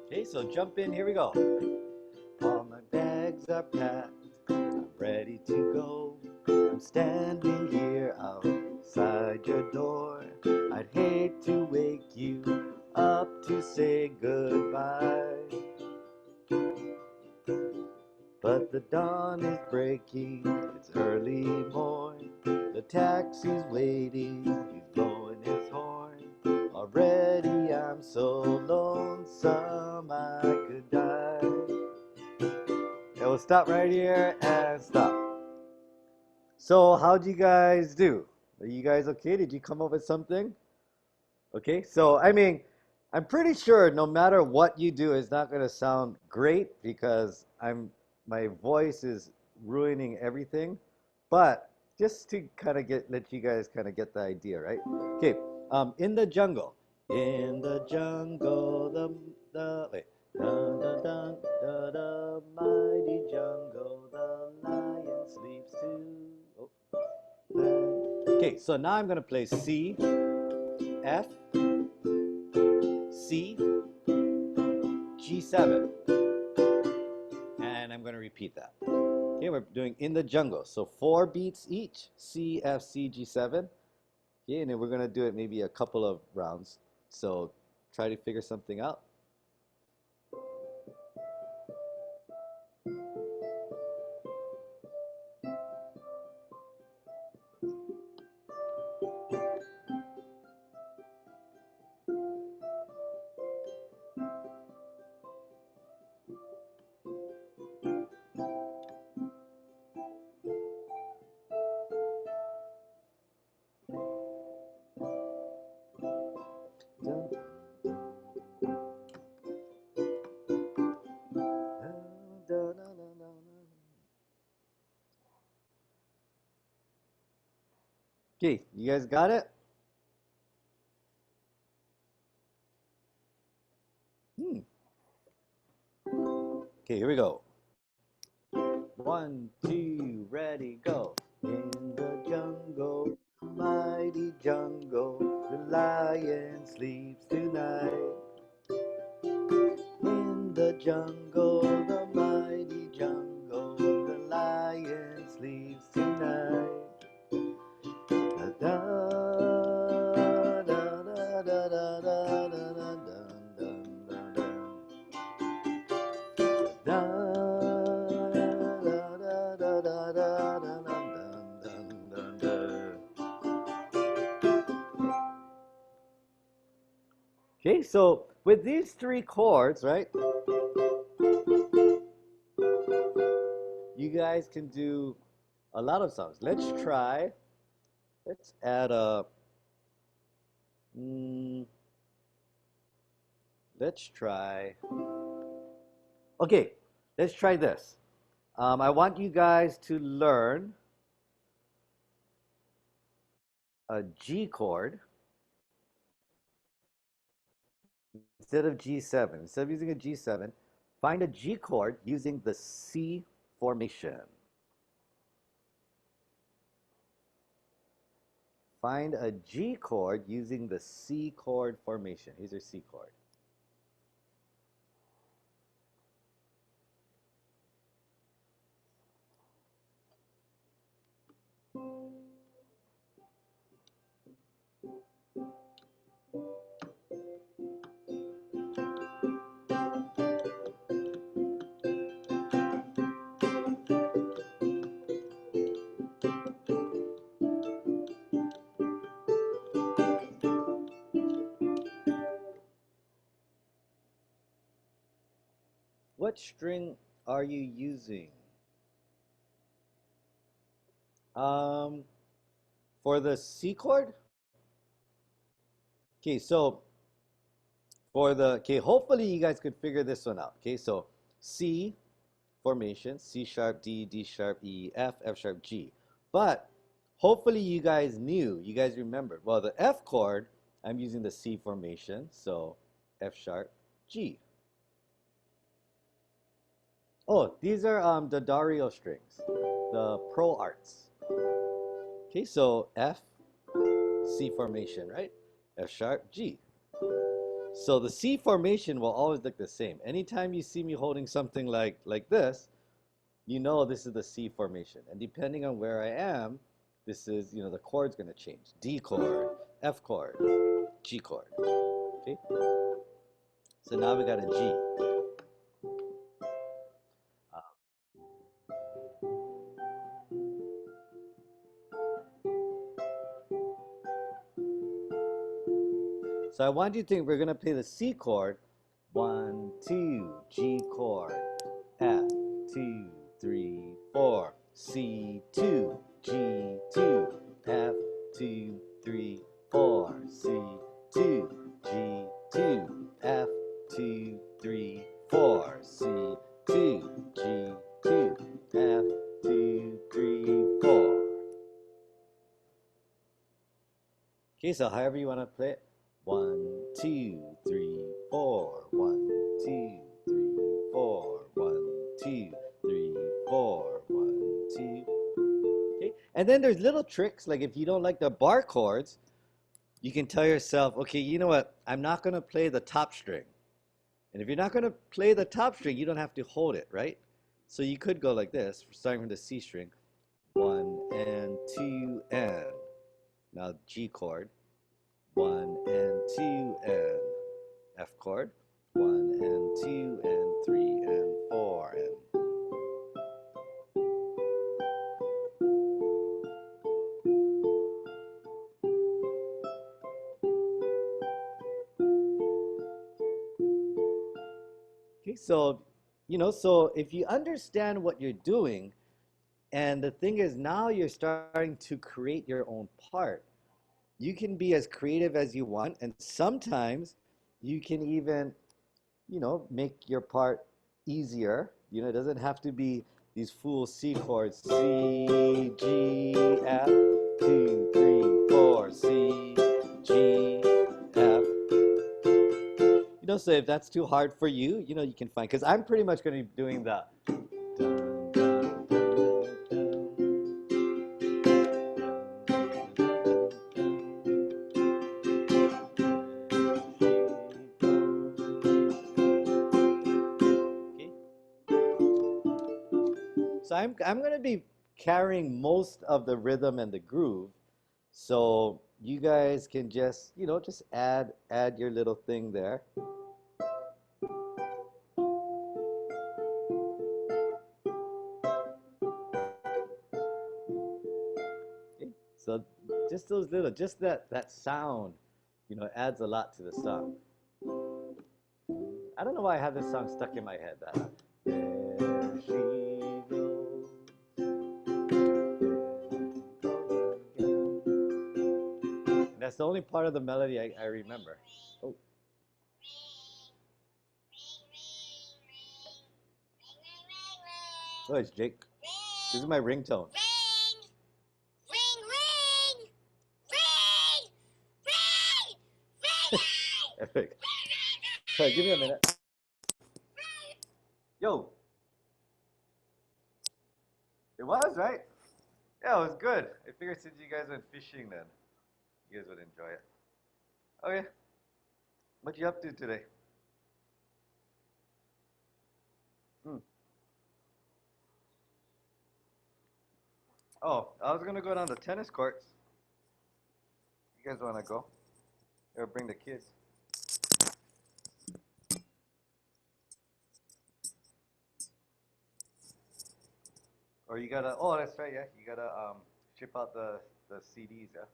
Okay, so jump in, here we go. All my bags are packed, I'm ready to go. I'm standing here outside your door. I'd hate to wake you up to say goodbye, but the dawn is breaking, it's early morn. The taxi's waiting, he's blowing his horn. Already I'm so lonesome I could die. Okay, we'll stop right here and stop. So how'd you guys do? Are you guys okay? Did you come up with something? Okay, so I mean, I'm pretty sure no matter what you do, it's not gonna sound great because my voice is ruining everything. But just to kind of let you guys kind of get the idea, right? Okay, in the jungle, the wait, dun dun dun dun the mighty jungle, the lion sleeps too. Oh, okay, so now I'm gonna play C, F, C, G7, and I'm going to repeat that. Okay, we're doing in the jungle, so 4 beats each, C, F, C, G7. Okay, and then we're going to do it maybe a couple of rounds, so try to figure something out. Okay, you guys got it? Okay, here we go. 1, 2, ready, go. In the jungle, mighty jungle, the lion sleeps tonight. In the jungle, the mighty jungle, the lion sleeps tonight. Da, da, da, da, da, da, da, da, da, okay, so with these 3 chords, right, you guys can do a lot of songs. Let's add a, let's try, okay, let's try this. I want you guys to learn a G chord instead of G7. Instead of using a G7, find a G chord using the C formation. find a G chord using the C chord formation. Here's your C chord. What string are you using? Um, for the C chord? Okay, so hopefully you guys could figure this one out. Okay, so C formation, C sharp, D, D sharp, E, F, F sharp, G. But hopefully you guys remembered. Well, the F chord, I'm using the C formation, so F sharp, G. Oh, these are the Dario strings, the Pro Arts. Okay, so F, C formation, right? F sharp, G. So the C formation will always look the same. Anytime you see me holding something like this, you know this is the C formation. And depending on where I am, this is, the chord's going to change. D chord, F chord, G chord. Okay? So now we got a G. So I want you to think we're going to play the C chord. 1, 2, G chord, F, 2, 3, 4, C, 2, G, 2, F, 2, 3, 4, C, 2, G, 2, F, 2, 3, 4, C, 2, G, 2, F, 2, 3, 4. Okay, so however you want to play it. 1, 2, 3, 4. 1, 2, 3, 4. 1, 2, 3, 4. 1, 2. Okay, and then there's little tricks, like if you don't like the bar chords, you can tell yourself, okay, you know what? I'm not going to play the top string. And if you're not going to play the top string, you don't have to hold it, right? So you could go like this, starting from the C string. 1 and 2 and. Now G chord. 1 and 2 and F chord. 1 and 2 and 3 and 4 and. Okay, so so if you understand what you're doing, and the thing is now you're starting to create your own part. You can be as creative as you want, and sometimes you can even make your part easier. It doesn't have to be these full C chords. C, G, F, 2, 3, 4, C, G, F. So if that's too hard for you, you can find, because I'm pretty much going to be doing the dun, dun, So I'm going to be carrying most of the rhythm and the groove. So you guys can just, just add your little thing there. Okay? So just those little, just that sound, adds a lot to the song. I don't know why I have this song stuck in my head. There she goes. And that's the only part of the melody I remember. Oh. Oh, it's Jake. This is my ringtone. Epic. Sorry, give me a minute. Yo. It was, right? Yeah, it was good. I figured since you guys went fishing then. You guys would enjoy it. Okay, what you up to today? Hmm. Oh, I was gonna go down to tennis courts. You guys wanna go? Or bring the kids? Or you gotta? Oh, that's right. Yeah, you gotta ship out the CDs. Yeah.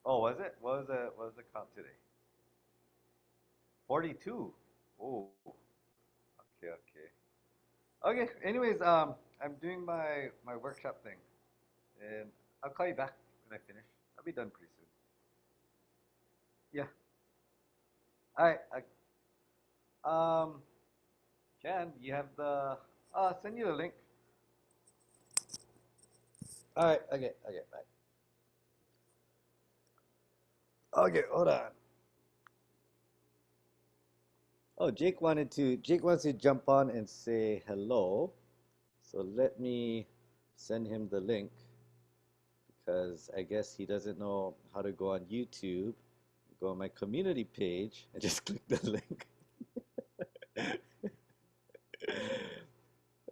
Oh, was it? What was the count today? 42. Oh, okay, okay. Okay. Anyways, I'm doing my workshop thing, and I'll call you back when I finish. I'll be done pretty soon. Yeah. All right. Jan, you have the. I'll send you the link. All right. Okay. Okay. Bye. Okay. Hold on. Oh, Jake wants to jump on and say hello. So let me send him the link because I guess he doesn't know how to go on YouTube. Go on my community page and just click the link.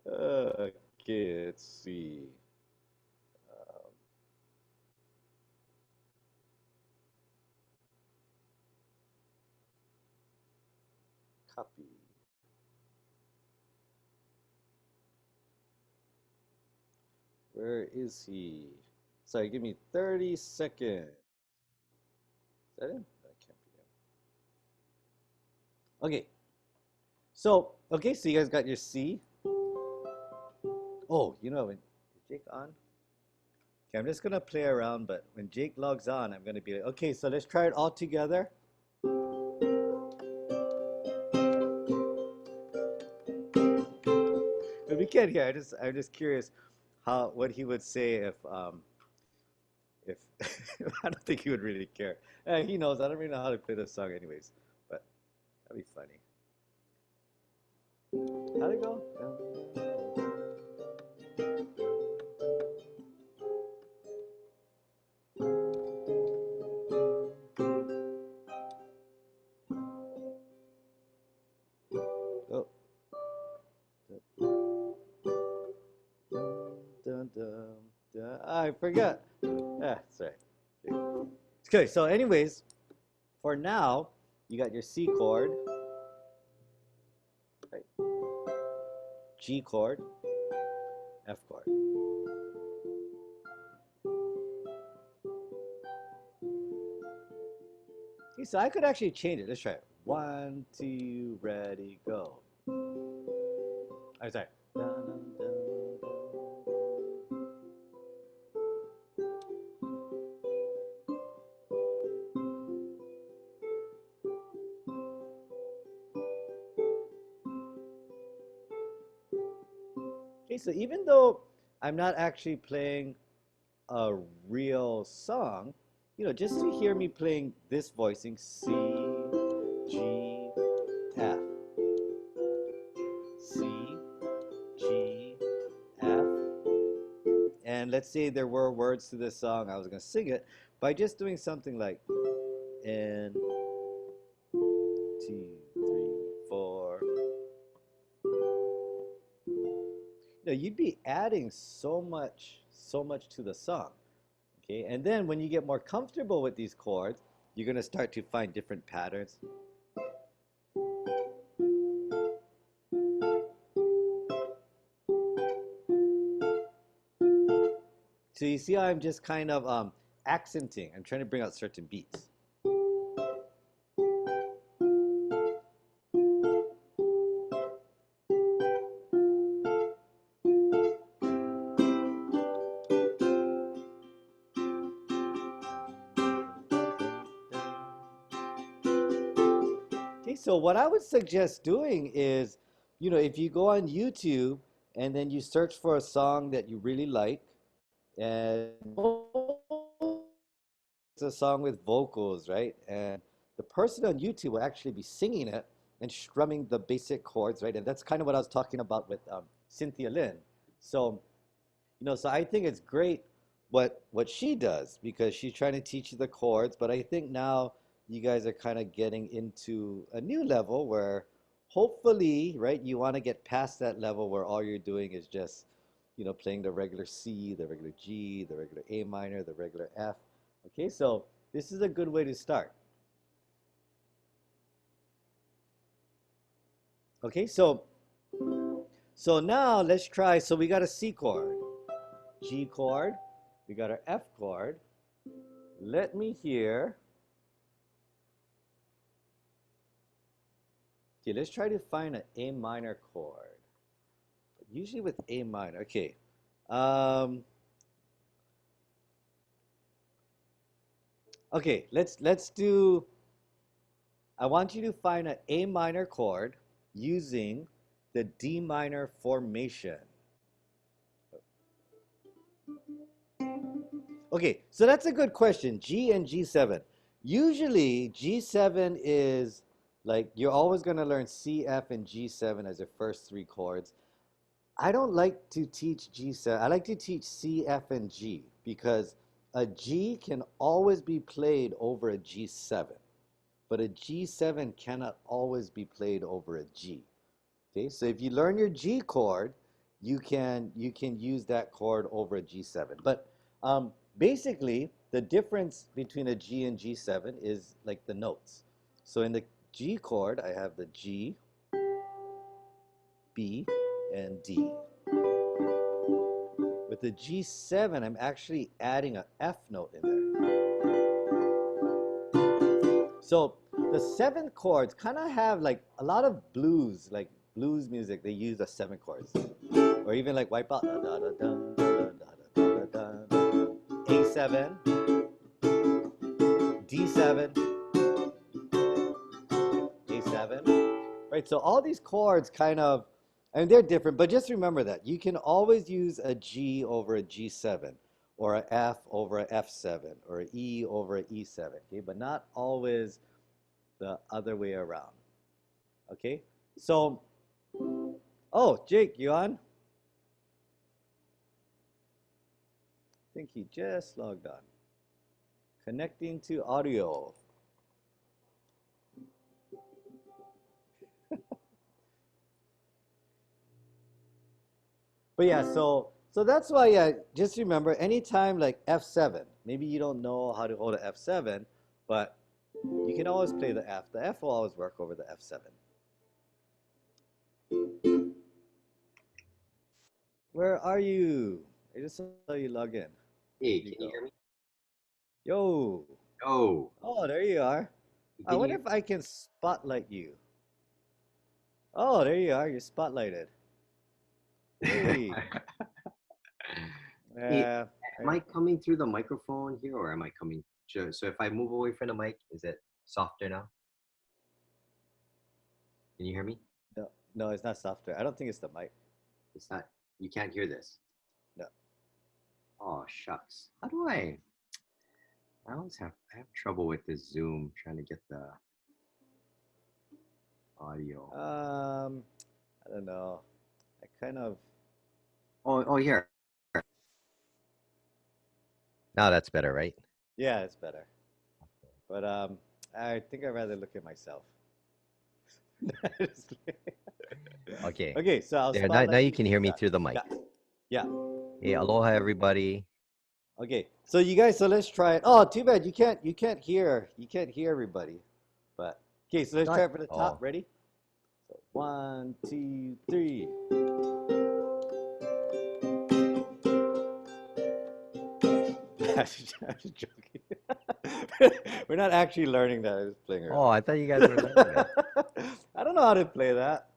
Okay, let's see. Um, Copy. Where is he? Sorry, give me 30 seconds. Is that him? That can't be him. Okay, so you guys got your C. Oh, is Jake on? Okay, I'm just gonna play around, but when Jake logs on, I'm gonna be like, okay, so let's try it all together. But we can't hear. I'm just curious what he would say if I don't think he would really care. He knows. I don't really know how to play this song, anyways. But that'd be funny. How'd it go? Oh. Dun, dun, dun. I forgot. Sorry. Okay, so anyways, for now, you got your C chord, right? G chord, F chord. Okay, so I could actually change it. Let's try it. 1, 2, ready, go. I'm sorry. Dun, dun, dun, dun. Okay, so even though I'm not actually playing a real song, just to hear me playing this voicing C, G, F, C, G, F, and let's say there were words to this song, I was going to sing it by just doing something like N, 2, 3, 4. You'd be adding so much to the song. Okay, and then when you get more comfortable with these chords, you're going to start to find different patterns. So you see how I'm just kind of accenting. I'm trying to bring out certain beats. Okay, so what I would suggest doing is, if you go on YouTube and then you search for a song that you really like, and it's a song with vocals, right? And the person on YouTube will actually be singing it, and strumming the basic chords, right? And that's kind of what I was talking about with Cynthia Lynn. So, so I think it's great what she does because she's trying to teach you the chords, but I think now you guys are kind of getting into a new level where hopefully, right, you want to get past that level where all you're doing is just, playing the regular C, the regular G, the regular A minor, the regular F. Okay, so this is a good way to start. Okay, so now let's try. So we got a C chord, G chord, we got our F chord. Let me hear. Okay, let's try to find an A minor chord. Usually with A minor. Okay. Okay, let's do. I want you to find an A minor chord using the D minor formation. Okay, so that's a good question. G and G7. Usually, G7 is like you're always going to learn C, F, and G7 as your first three chords. I don't like to teach G7. I like to teach C, F, and G because a G can always be played over a G7, but a G7 cannot always be played over a G. Okay, so if you learn your G chord, you can use that chord over a G7. But basically, the difference between a G and G7 is like the notes. So in the G chord, I have the G, B, and D. With the G7, I'm actually adding an F note in there. So the seventh chords kind of have like a lot of blues, like blues music. They use the seven chords, or even like Wipeout, A7, D7, A7, right? So all these chords kind of, I mean, they're different, but just remember that you can always use a G over a G7, or an F over a F7, or an E over an E7, okay? But not always the other way around, okay? So, oh, Jake, you on? I think he just logged on. Connecting to audio. But yeah, so that's why, yeah, just remember anytime like F7, maybe you don't know how to hold an F7, but you can always play the F. The F will always work over the F7. Where are you? I just saw you log in. Hey, Where'd you can you go? hear me? Yo. Oh, Oh, there you are. I can you wonder hear if I can spotlight you. Oh, there you are. You're spotlighted. Hey. Hey, Uh, am I coming through the microphone here or am I coming? So if I move away from the mic, is it softer now? Can you hear me? no, no, it's not software. I don't think it's the mic. It's not, you can't hear this. No. Oh, shucks. How do I have trouble with this Zoom trying to get the audio. I don't know. I kind of. Oh, here. Now that's better, right? Yeah, it's better. But I think I'd rather look at myself. Okay. Okay, so I'll There, now spotlight you you. can hear me Yeah, through the mic. yeah, yeah. Hey, aloha, everybody. Okay, so you guys, so let's try it. Oh, too bad you can't hear everybody. But okay, so let's try it from the top. Oh, Ready? So 1, 2, 3. I was joking. We're not actually learning that. I'm just playing around. oh, I thought you guys were learning it. I don't know how to play that.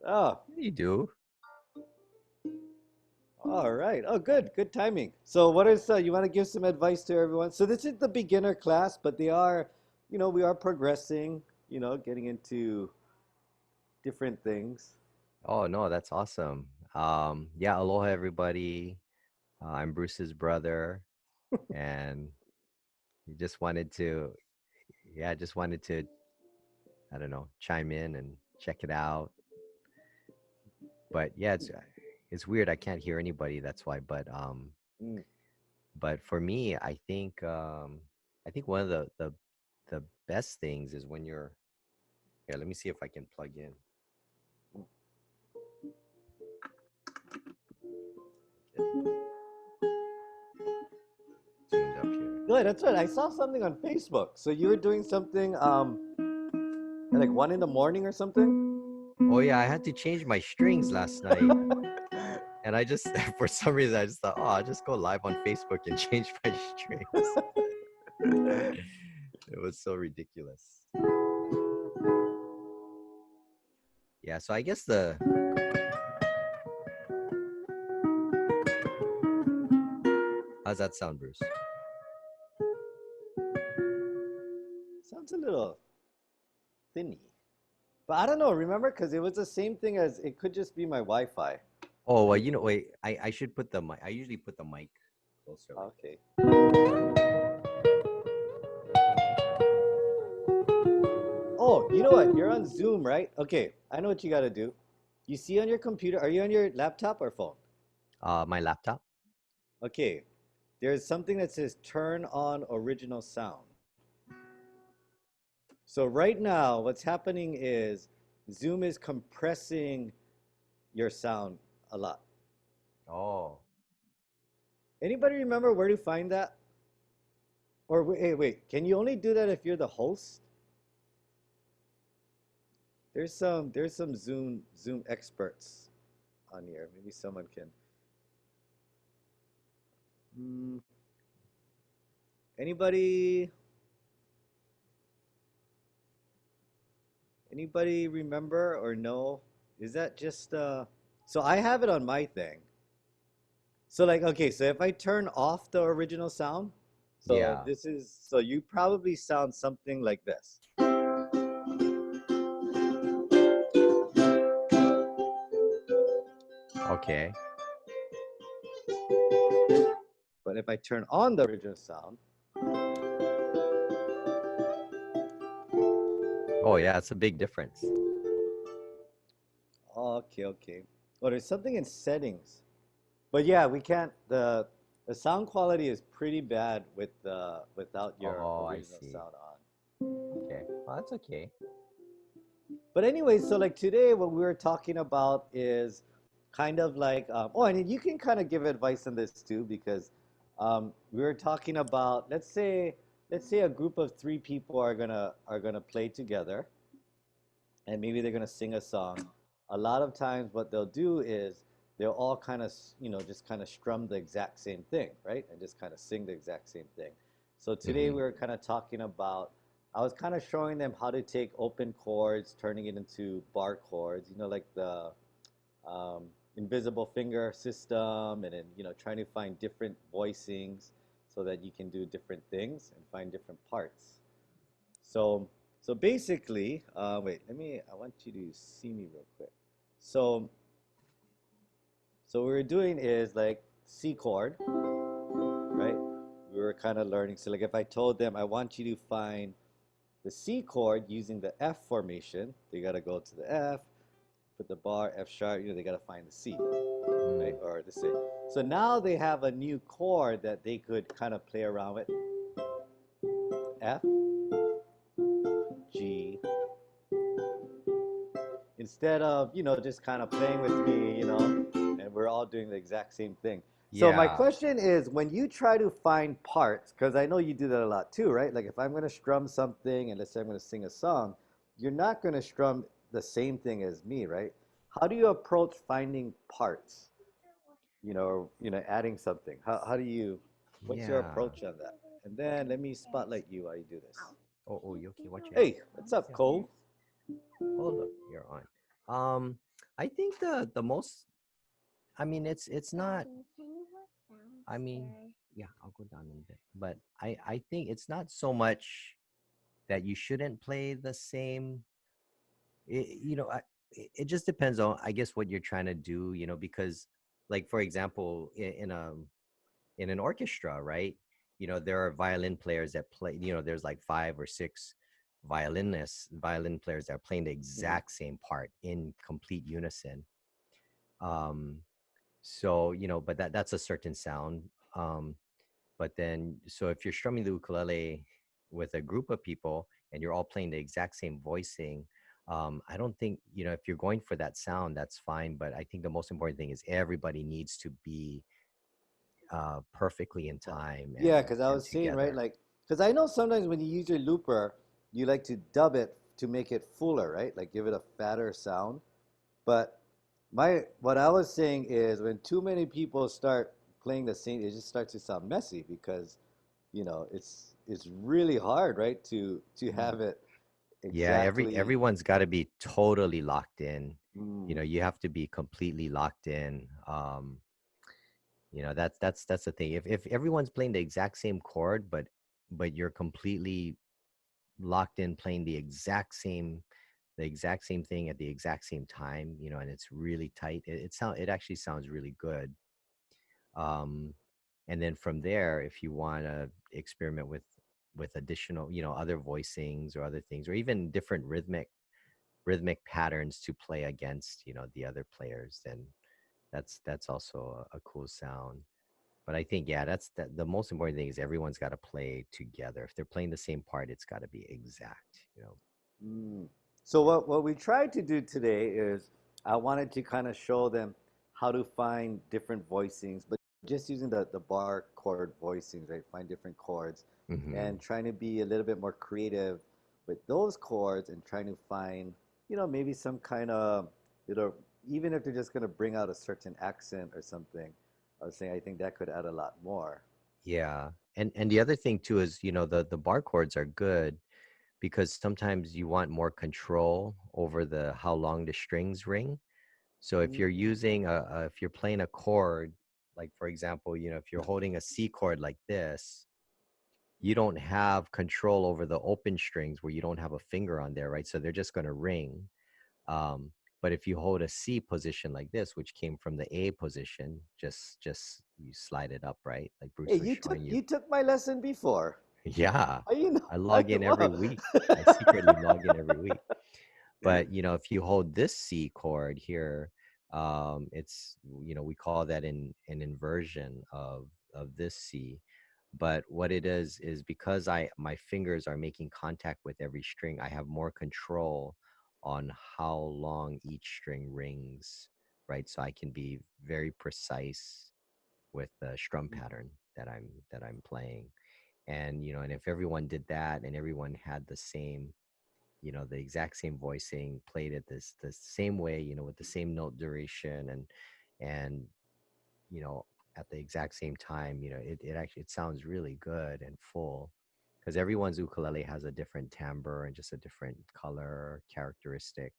Oh, You do. all right. Oh, good. Good timing. So, what is you want to give some advice to everyone? So, this is the beginner class, but they are, we are progressing, getting into different things. Oh no, that's awesome. Yeah, aloha everybody. I'm Bruce's brother, and he just wanted to, yeah, just wanted to I don't know, chime in and check it out. But yeah, it's weird. I can't hear anybody. That's why. Mm. But for me, I think one of the best things is when you're here. Let me see if I can plug in. Okay, tuned up here. Good, that's right. I saw something on Facebook. So you were doing something at like 1 in the morning or something? Oh yeah, I had to change my strings last night, and I just for some reason I just thought, oh, I'll just go live on Facebook and change my strings. It was so ridiculous. Yeah, so I guess the how's that sound, Bruce? Sounds a little thinny. But I don't know, remember? Because it was the same thing as it could just be my Wi-Fi. Oh well, you know, wait, I should put the mic. I usually put the mic closer. Like Okay. Oh, you know what? You're on Zoom, right? Okay, I know what you got to do. You see on your computer, are you on your laptop or phone? my laptop. Okay, there's something that says turn on original sound. So right now, what's happening is Zoom is compressing your sound a lot. Oh, Anybody remember where to find that? Or wait, can you only do that if you're the host? There's some Zoom experts on here. Maybe someone can. Hmm, anybody anybody remember or know? Is that just so I have it on my thing. So like okay, so if I turn off the original sound, so yeah. this is so you probably sound something like this. Okay. But if I turn on the original sound, Oh yeah, it's a big difference. okay, okay. Oh, there's something in settings. But yeah, we can't. The sound quality is pretty bad with without your Oh, I original see. sound on. Okay. Well, that's okay. But anyway, so like today, what we were talking about is kind of like oh, and you can kind of give advice on this too because we were talking about let's say a group of three people are gonna play together and maybe they're gonna sing a song. A lot of times, what they'll do is they'll all kind of, just kind of strum the exact same thing, right? And just kind of sing the exact same thing. So today Mm-hmm. we were kind of talking about. I was kind of showing them how to take open chords, turning it into bar chords. Like the um, invisible finger system, and then trying to find different voicings so that you can do different things and find different parts. So, so basically, wait, I want you to see me real quick. So, so what we're doing is like C chord, right? We were kind of learning. So like if I told them I want you to find the C chord using the F formation, they got to go to the F, put the bar, F sharp, they got to find the C, right? Mm. Or the C. So now they have a new chord that they could kind of play around with. F, G, instead of just kind of playing with me, and we're all doing the exact same thing. So my Yeah. question is, when you try to find parts, because I know you do that a lot too, right? Like if I'm going to strum something and let's say I'm going to sing a song, you're not going to strum the same thing as me, right? How do you approach finding parts, or adding something? How do you, what's your Yeah. approach on that? And then let me spotlight you while you do this. Oh, Yoki, watch your head. Hey, what's up, Cole? Oh, look, you're on. I think the most. I mean, it's not. I mean, yeah, I'll go down in a bit. But I think it's not so much that you shouldn't play the same. It just depends on, I guess, what you're trying to do. Because, like, for example, in an orchestra, right? There are violin players that play. There's like five or six. violin players that are playing the exact same part in complete unison. Um, so but that's a certain sound. Um, but then, so if you're strumming the ukulele with a group of people and you're all playing the exact same voicing, I don't think, if you're going for that sound, that's fine. But I think the most important thing is everybody needs to be perfectly in time Yeah, and because I was saying, right, together. like, because I know sometimes when you use your looper, you like to dub it to make it fuller, right? Like give it a fatter sound. But what I was saying is when too many people start playing the same, it just starts to sound messy because, it's really hard, right, to have it Yeah, exactly. everyone's got to be totally locked in. Mm, You have to be completely locked in. That's the thing. If everyone's playing the exact same chord, but you're completely locked in playing the exact same thing at the exact same time, and it's really tight. It actually sounds really good. Um, and then from there, if you want to experiment with additional, other voicings or other things, or even different rhythmic patterns to play against, the other players, then that's also a cool sound. But I think, yeah, the most important thing is everyone's got to play together. If they're playing the same part, it's got to be exact. mm. So what we tried to do today is I wanted to kind of show them how to find different voicings, but just using the bar chord voicings, right? Find different chords Hmm. and trying to be a little bit more creative with those chords and trying to find, maybe some kind of, even if they're just going to bring out a certain accent or something, I was saying I think that could add a lot more. Yeah. And the other thing too is, the bar chords are good because sometimes you want more control over the how long the strings ring. So if you're Mm. if you're playing a chord, like for example, if you're holding a C chord like this, you don't have control over the open strings where you don't have a finger on there, right? So they're just going to ring. Um, but if you hold a C position like this, which came from the A position, just you slide it up, right? Like Hey, Bruce was you took showing you. you took my lesson before. Yeah, How you know? I log in every Wow. week. I secretly log in every week. But if you hold this C chord here, it's we call that an inversion of this C. But what it is because my fingers are making contact with every string, I have more control on how long each string rings, right? So I can be very precise with the strum pattern that I'm playing. And if everyone did that and everyone had the exact same voicing, played it the same way, with the same note duration and you know at the exact same time, it sounds really good and full because everyone's ukulele has a different timbre and just a different color characteristic.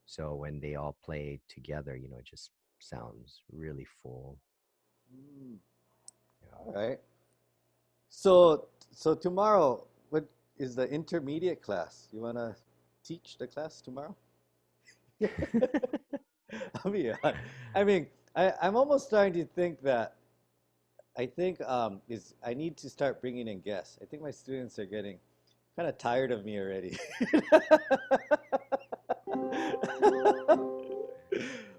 So when they all play together, it just sounds really full. Mm, Yeah. all right. So tomorrow, what is the intermediate class? You wanna teach the class tomorrow? I'll be honest. I mean, I'm almost starting to think that I think is I need to start bringing in guests. I think my students are getting kind of tired of me already.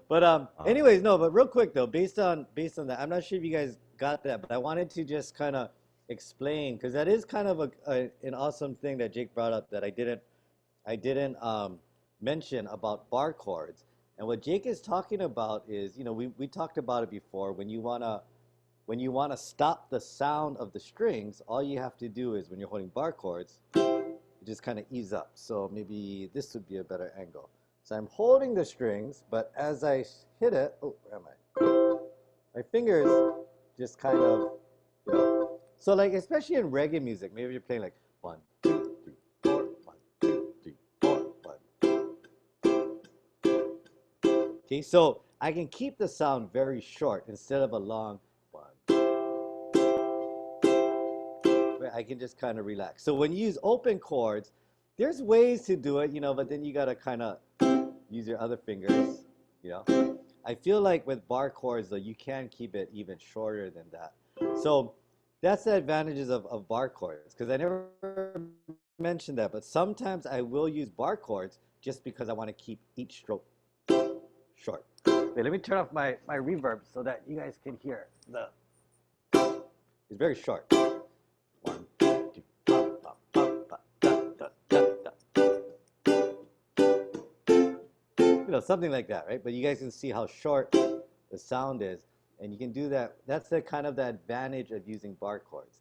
But um, anyways, no, but real quick though, based on that, I'm not sure if you guys got that, but I wanted to just kind of explain because that is kind of an awesome thing that Jake brought up that I didn't mention about bar chords. And what Jake is talking about is, we talked about it before. When you wanna stop the sound of the strings, all you have to do is when you're holding bar chords, you just kind of ease up. So maybe this would be a better angle. So I'm holding the strings, but as I hit it, oh, where am I? My fingers just kind of, So like, especially in reggae music, maybe you're playing like 1, 2, 3, 4, 1, 2, 3, 4, 1. Okay, so I can keep the sound very short instead of a long 1. Where I can just kind of relax. So when you use open chords, there's ways to do it, but then you gotta kind of use your other fingers, you know. I feel like with bar chords though, you can keep it even shorter than that. So that's the advantages of bar chords because I never mention that, but sometimes I will use bar chords just because I want to keep each stroke short. Wait, let me turn off my reverb so that you guys can hear the. It's very short. One, two, pa, pa, pa, da, da, da, da. Something like that, right? But you guys can see how short the sound is, and you can do that. That's the kind of the advantage of using bar chords.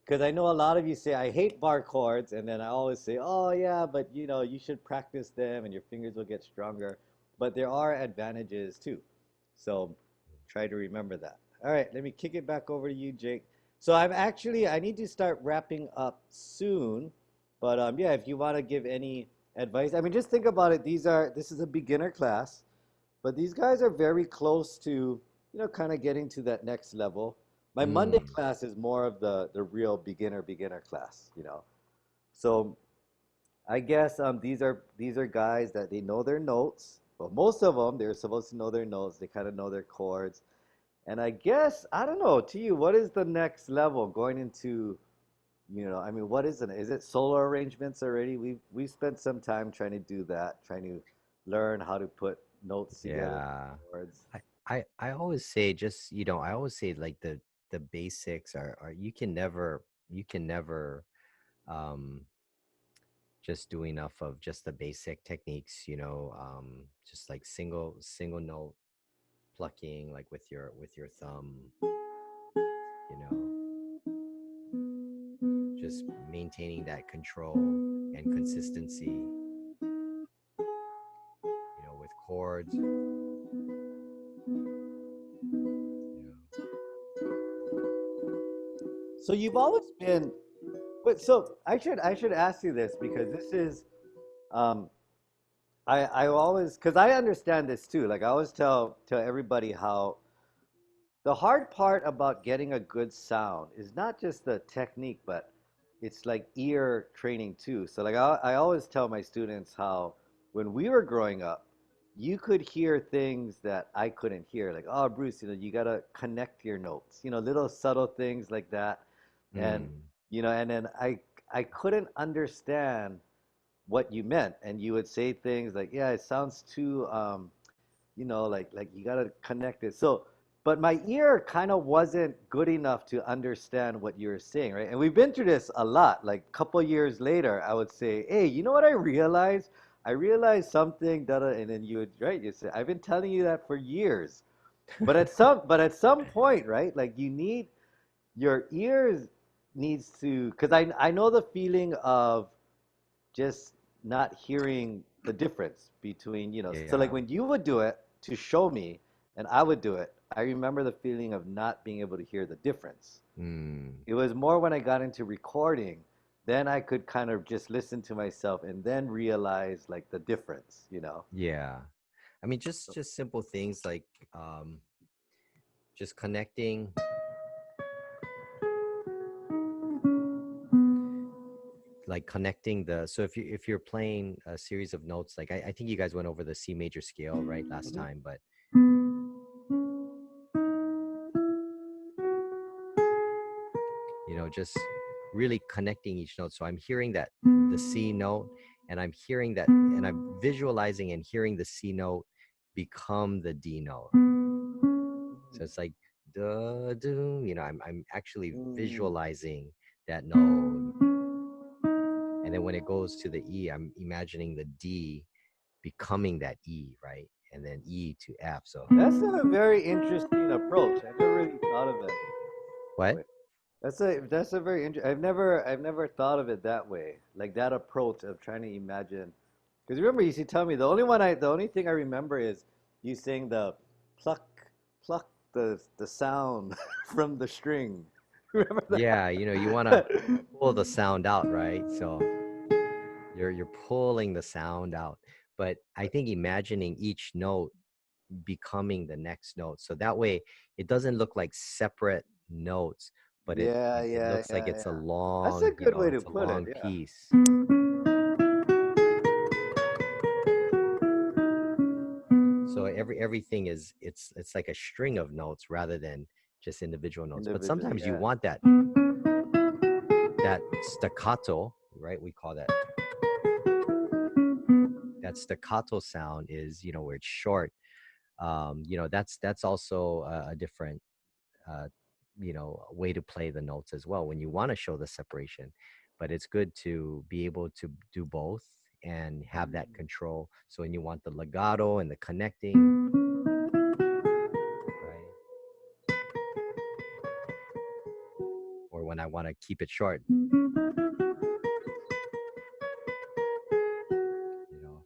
Because I know a lot of you say, I hate bar chords, and then I always say, oh yeah, but you should practice them and your fingers will get stronger. But there are advantages too. So try to remember that. All right, let me kick it back over to you, Jake. So I need to start wrapping up soon. But yeah, if you want to give any advice, I mean, just think about it. This is a beginner class, but these guys are very close to, kind of getting to that next level. My Monday Mm. class is more of the real beginner class. So I guess these are guys that they know their notes. Well, most of them they're supposed to know their notes. They kind of know their chords. And I guess I don't know. To you, what is the next level going into? I mean, what is it? Is it solo arrangements already? We spent some time trying to do that, trying to learn how to put notes together, Yeah. chords. I always say just, I always say like the basics are you can never um just do enough of just the basic techniques, just like single note plucking, like with your thumb, you just maintaining that control and consistency, with chords, So you've always been, but so I should ask you this because this is um, I always because I understand this too. Like I always tell everybody how the hard part about getting a good sound is not just the technique, but it's like ear training too. So like I always tell my students how when we were growing up, you could hear things that I couldn't hear. Like, oh, Bruce, you gotta connect your notes. Little subtle things like that. And mm, and then I couldn't understand what you meant, and you would say things like, yeah, it sounds too like you gotta connect it. So, but my ear kind of wasn't good enough to understand what you were saying, right? And we've been through this a lot. Like a couple years later, I would say, hey, you know what I realized? I realized something, and then you would, right? You say, I've been telling you that for years. But at some point, right? Like you need your ears needs to, because I know the feeling of just not hearing the difference between, so like yeah. when you would do it to show me and I would do it, I remember the feeling of not being able to hear the difference. Mm, It was more when I got into recording, then I could kind of just listen to myself and then realize like the difference. yeah. I mean, just simple things like um just connecting, so if you're playing a series of notes, like I think you guys went over the C major scale right last Mhm. time, but just really connecting each note. So I'm hearing that the C note, and I'm hearing that, and I'm visualizing and hearing the C note become the D note. So it's like duh, do, I'm actually Mm. visualizing that note. And then when it goes to the E, I'm imagining the D becoming that E, right? And then E to F. So That's a very interesting approach. I never really thought of it. what? Wait. That's a very interesting. I've never thought of it that way. Like that approach of trying to imagine. Because remember, you used to tell me the only thing I remember is you saying the pluck, pluck the sound from the string. Remember Yeah, you want to that? pull the sound out, right? So you're pulling the sound out. But I think imagining each note becoming the next note. So that way it doesn't look like separate notes, but it Yeah, it yeah, looks like yeah, it's a yeah. That's a long, good way to it's a put it. long Yeah. piece. So everything is it's like a string of notes rather than just individual notes. But Individually, sometimes you yeah. want that staccato, right? We call that staccato sound is, where it's short. That's also a different uh, way to play the notes as well when you want to show the separation. But it's good to be able to do both and have that control. So when you want the legato and the connecting, right? Or when I want to keep it short, you know.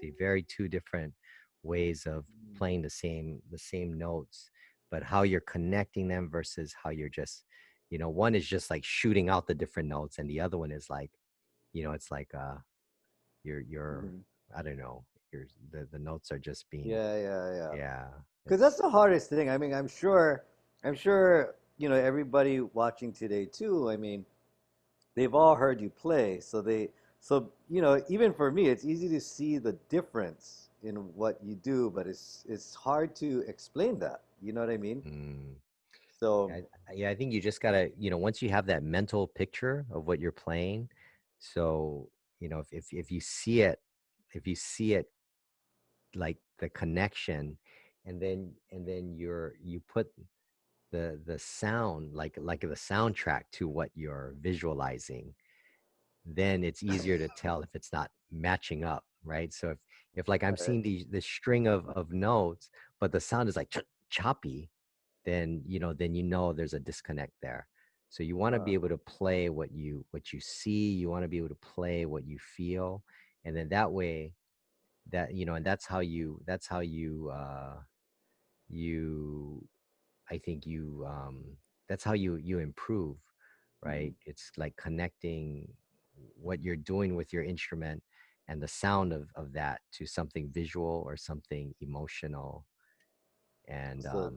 See, very two different ways of playing the same notes, but how you're connecting them versus how you're just, one is just like shooting out the different notes, and the other one is like, it's like you're Mhm. I don't know, the notes are just being, Yeah, yeah, yeah. yeah, Because that's it's the hardest thing. I mean, I'm sure, everybody watching today too. I mean, they've all heard you play, so even for me, it's easy to see the difference in what you do, but it's hard to explain that. You know what I mean? mm, So, yeah, yeah, I think you just gotta, once you have that mental picture of what you're playing, so if you see it, if you see it, like the connection, and then you put the sound, like the soundtrack to what you're visualizing, then it's easier to tell if it's not matching up, right? So if like I'm right, seeing the string of notes, but the sound is like choppy, then there's a disconnect there. So you want to uh, be able to play what you see, you want to be able to play what you feel, and then that way, and you I think that's how you improve, mhm. right? It's like connecting what you're doing with your instrument and the sound of that to something visual or something emotional. And So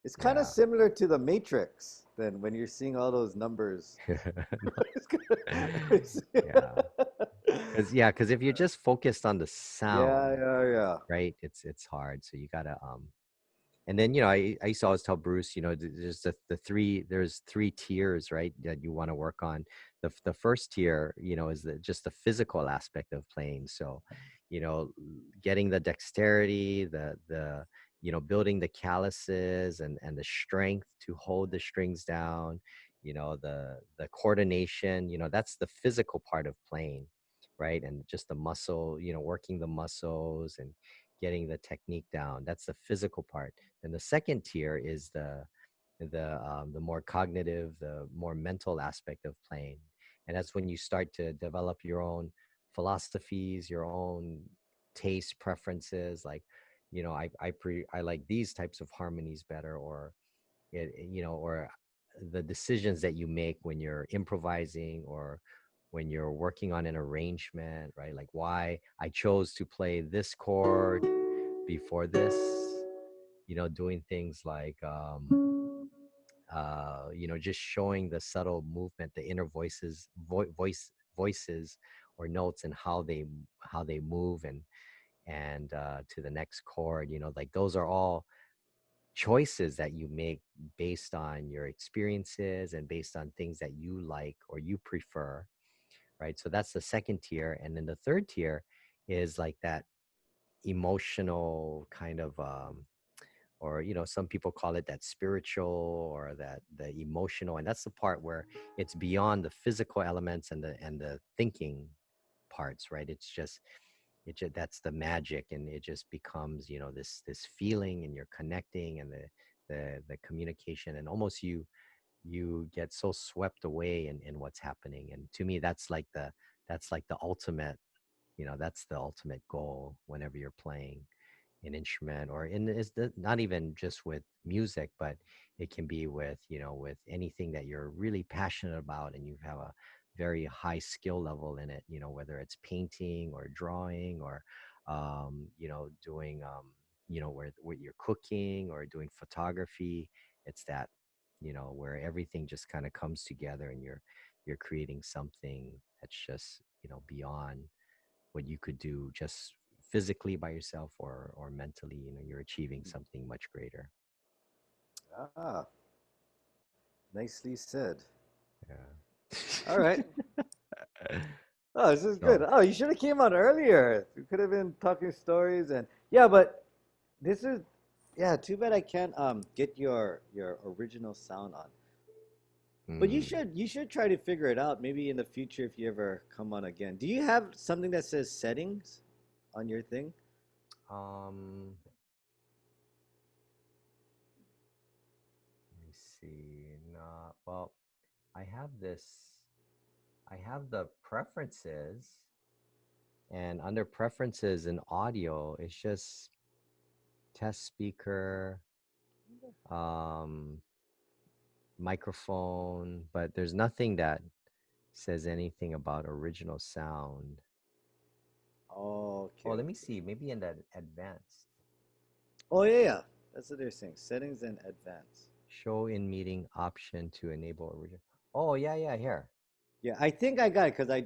it's kind of yeah. similar to the Matrix. Then when you're seeing all those numbers, it's Yeah. kinda- Because if you're just focused on the yeah, sound, yeah, yeah. right, it's hard. So you gotta and then I used to always tell Bruce, there's there's three tiers, right, that you want to work on. The first tier, is just the physical aspect of playing. So, you know, getting the dexterity, the building the calluses and the strength to hold the strings down, the coordination, that's the physical part of playing, right? And just the muscle, working the muscles and getting the technique down. That's the physical part. And the second tier is the more cognitive, the more mental aspect of playing. And that's when you start to develop your own philosophies, your own taste preferences. Like, I like these types of harmonies better, or or the decisions that you make when you're improvising or when you're working on an arrangement, right? Like why I chose to play this chord before this, doing things like just showing the subtle movement, the inner voices or notes, and how they move, and to the next chord, like those are all choices that you make based on your experiences and based on things that you like or you prefer, right? So that's the second tier. And then the third tier is like that emotional kind of or some people call it that spiritual, or that the emotional, and that's the part where it's beyond the physical elements and the thinking parts, right? That's the magic, and it just becomes this feeling, and you're connecting, and the communication, and almost you get so swept away in what's happening. And to me, that's like the ultimate, that's the ultimate goal whenever you're playing an instrument, or not even just with music, but it can be with anything that you're really passionate about and you have a very high skill level in it, whether it's painting or drawing, or doing where you're cooking or doing photography. It's that, where everything just kind of comes together, and you're creating something that's just beyond what you could do just physically by yourself, or mentally, you're achieving something much greater. Ah, nicely said. Yeah. All right. Oh, this is good. So, Oh, you should have came on earlier. We could have been talking stories and yeah, but this is yeah, too bad I can't get your original sound on. But mm, you should try to figure it out. Maybe in the future if you ever come on again. Do you have something that says settings on your thing? um, let me see. Not well. I have this. I have the preferences, and under preferences in audio, it's just test speaker, um, microphone, but there's nothing that says anything about original sound. Oh, Oh, okay, let me okay. see. Maybe in that advanced. Oh yeah, yeah. That's what they're saying. Settings and advanced. Show in meeting option to enable original. Oh, yeah, yeah, here. Yeah, I think I got it because I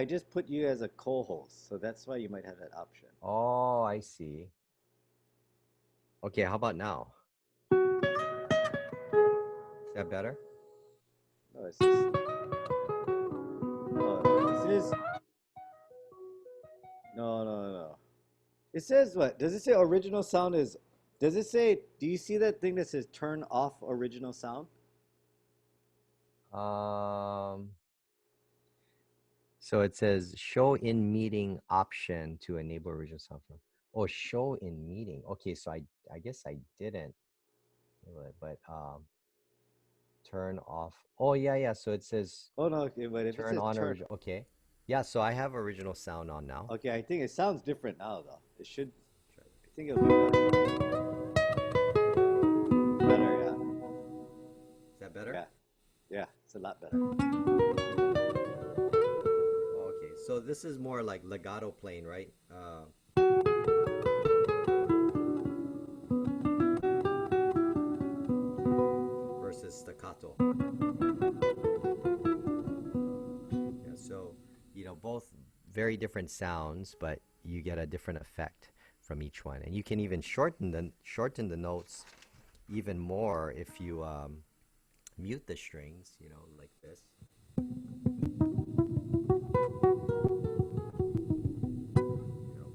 just put you as a co-host, so that's why you might have that option. Oh, I see. Okay, how about now? Is that better? No, it's just oh, it says no. It says what? Does it say original sound is? Does it say? Do you see that thing that says turn off original sound? Um, so it says show in meeting option to enable original sound from. Oh, show in meeting. Okay, so I guess I didn't, but turn off. Oh, yeah, yeah. So it says Oh no, okay, but if it turn says on turn, original. Okay. Yeah, so I have original sound on now. okay, I think it sounds different now though. It should. I think it'll be better. Yeah, Is that better? yeah, yeah. It's a lot better. Okay, so this is more like legato playing, right? Versus staccato. Yeah, so both very different sounds, but you get a different effect from each one, and you can even shorten the notes even more if you mute the strings, like this. You know,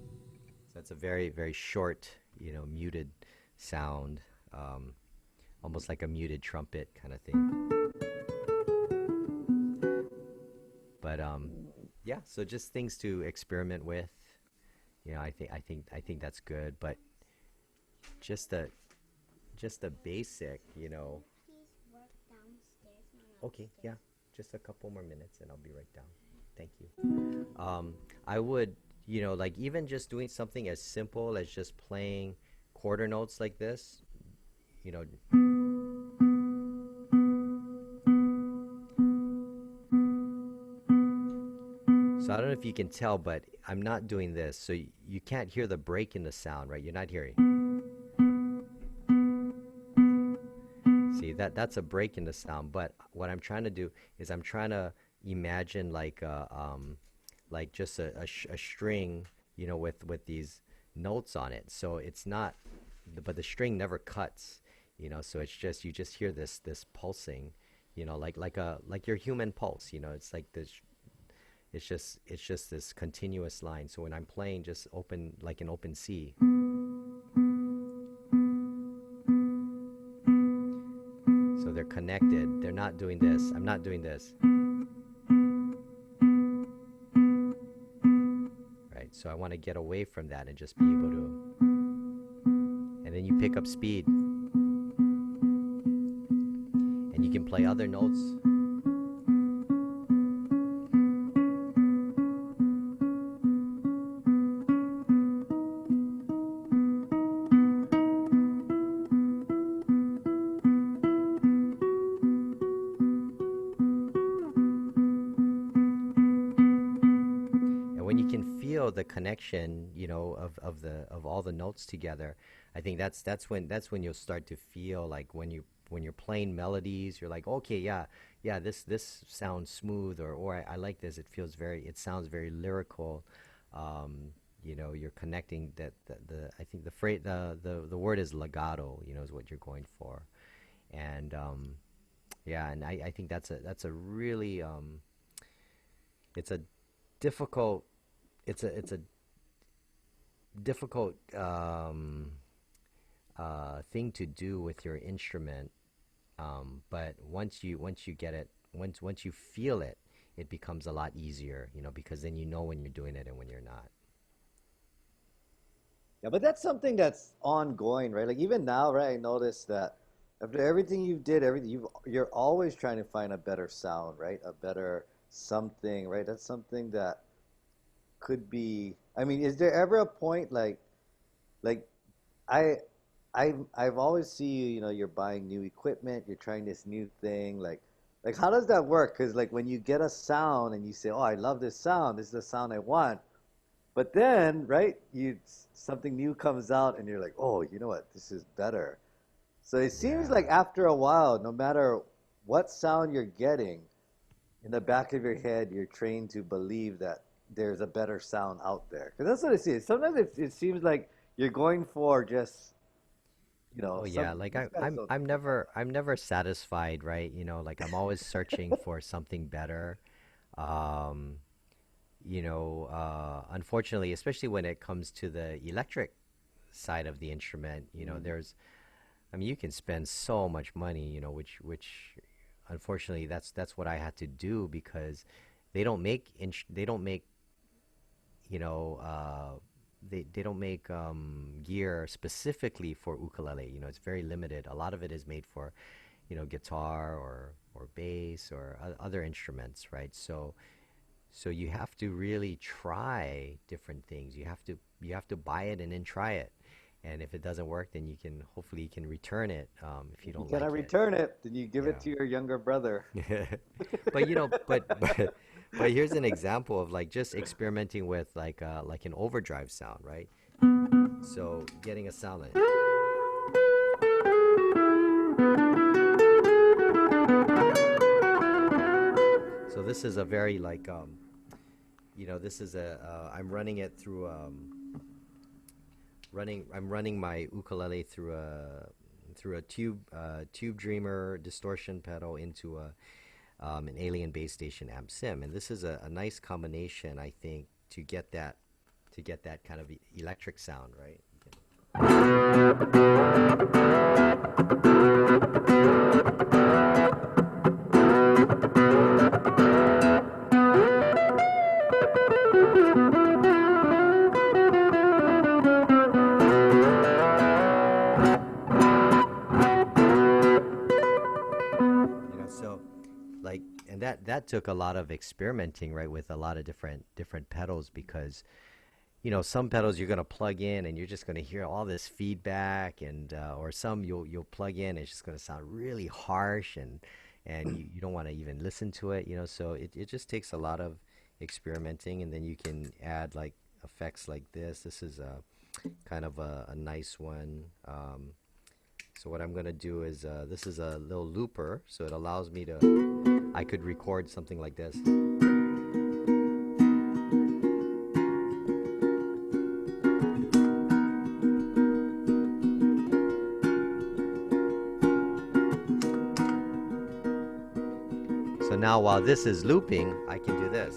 so that's a very very short, muted sound, um, almost like a muted trumpet kind of thing. But yeah, so just things to experiment with. I think that's good. But just the just the basic. Okay, yeah, just a couple more minutes and I'll be right down. Thank you. I would, like even just doing something as simple as just playing quarter notes like this, you know, so I don't know if you can tell, but I'm not doing this. So you can't hear the break in the sound, right? You're not hearing. See, that's a break in the sound. But what I'm trying to do is I'm trying to imagine like just a string, with these notes on it. So it's not, but the string never cuts, So it's just you just hear this pulsing, like your human pulse. It's like this. It's just this continuous line. So when I'm playing just open like an open C, so they're connected. They're not doing this. I'm not doing this. Right? So I want to get away from that and just be able to, and then you pick up speed and you can play other notes. And when you can feel the connection, of all the notes together, I think that's when you'll start to feel like when you're playing melodies, you're like, okay, yeah, this sounds smooth, or I like this. It sounds very lyrical. You're connecting that the I think the phrase the word is legato, is what you're going for. And yeah, and I think that's a really it's a difficult it's a difficult thing to do with your instrument. But once you get it, once you feel it, it becomes a lot easier, because then you know when you're doing it and when you're not. Yeah, but that's something that's ongoing, right? Like even now, right? I noticed that after everything you did, you're always trying to find a better sound, right? A better something, right? That's something that could be. I mean, is there ever a point like I I've always see you, you're buying new equipment, you're trying this new thing, like how does that work? Because like when you get a sound and you say, "Oh, I love this sound. This is the sound I want." But then, right, something new comes out and you're like, "Oh, you know what? This is better." So it seems Yeah. like after a while, no matter what sound you're getting, in the back of your head, you're trained to believe that there's a better sound out there. Because that's what I see. Sometimes it seems like you're going for just, Oh yeah, something. like This guy's so I'm never satisfied, right? Like I'm always searching for something better. Um, Unfortunately, especially when it comes to the electric side of the instrument, Mm. I mean, you can spend so much money, which unfortunately that's what I had to do because they don't make, you know, they don't make gear specifically for ukulele. It's very limited. A lot of it is made for, guitar or bass or other instruments, right? So you have to really try different things. You have to buy it and then try it. And if it doesn't work, then hopefully you can return it if you If you don't cannot like it. return it, then you give it Yeah. to your younger brother. But but here's an example of like just experimenting with like an overdrive sound, right? So getting a sound like so this is a very like this is a I'm running it through I'm running my ukulele through a tube dreamer distortion pedal into an alien bass station amp sim, and this is a nice combination, I think, to get that kind of electric sound, right? So like, and that took a lot of experimenting, right, with a lot of different pedals because some pedals you're going to plug in and you're just going to hear all this feedback, and or some you'll plug in and it's just going to sound really harsh, and you don't want to even listen to it, so it just takes a lot of experimenting, and then you can add like effects like this is a kind of a nice one. So what I'm going to do is this is a little looper, so it allows me to I could record something like this. So now while this is looping, I can do this.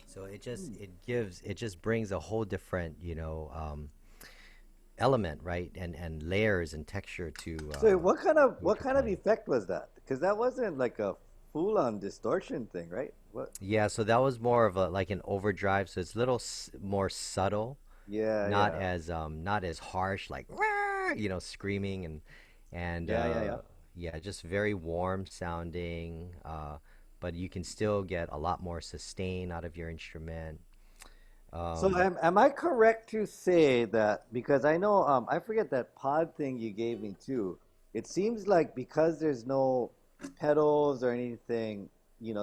So it just brings a whole different, element, right? And layers and texture to So what what you're kind of playing. effect was that? Because that wasn't like a full-on distortion thing, right? What? Yeah, so that was more of a like an overdrive, so it's a little more subtle. Yeah, not yeah. as not as harsh, like "Rah!" Screaming and Yeah, yeah, yeah. yeah, just very warm sounding. But you can still get a lot more sustain out of your instrument. So Um, am I correct to say that because I know I forget that pod thing you gave me too. It seems like because there's no pedals or anything,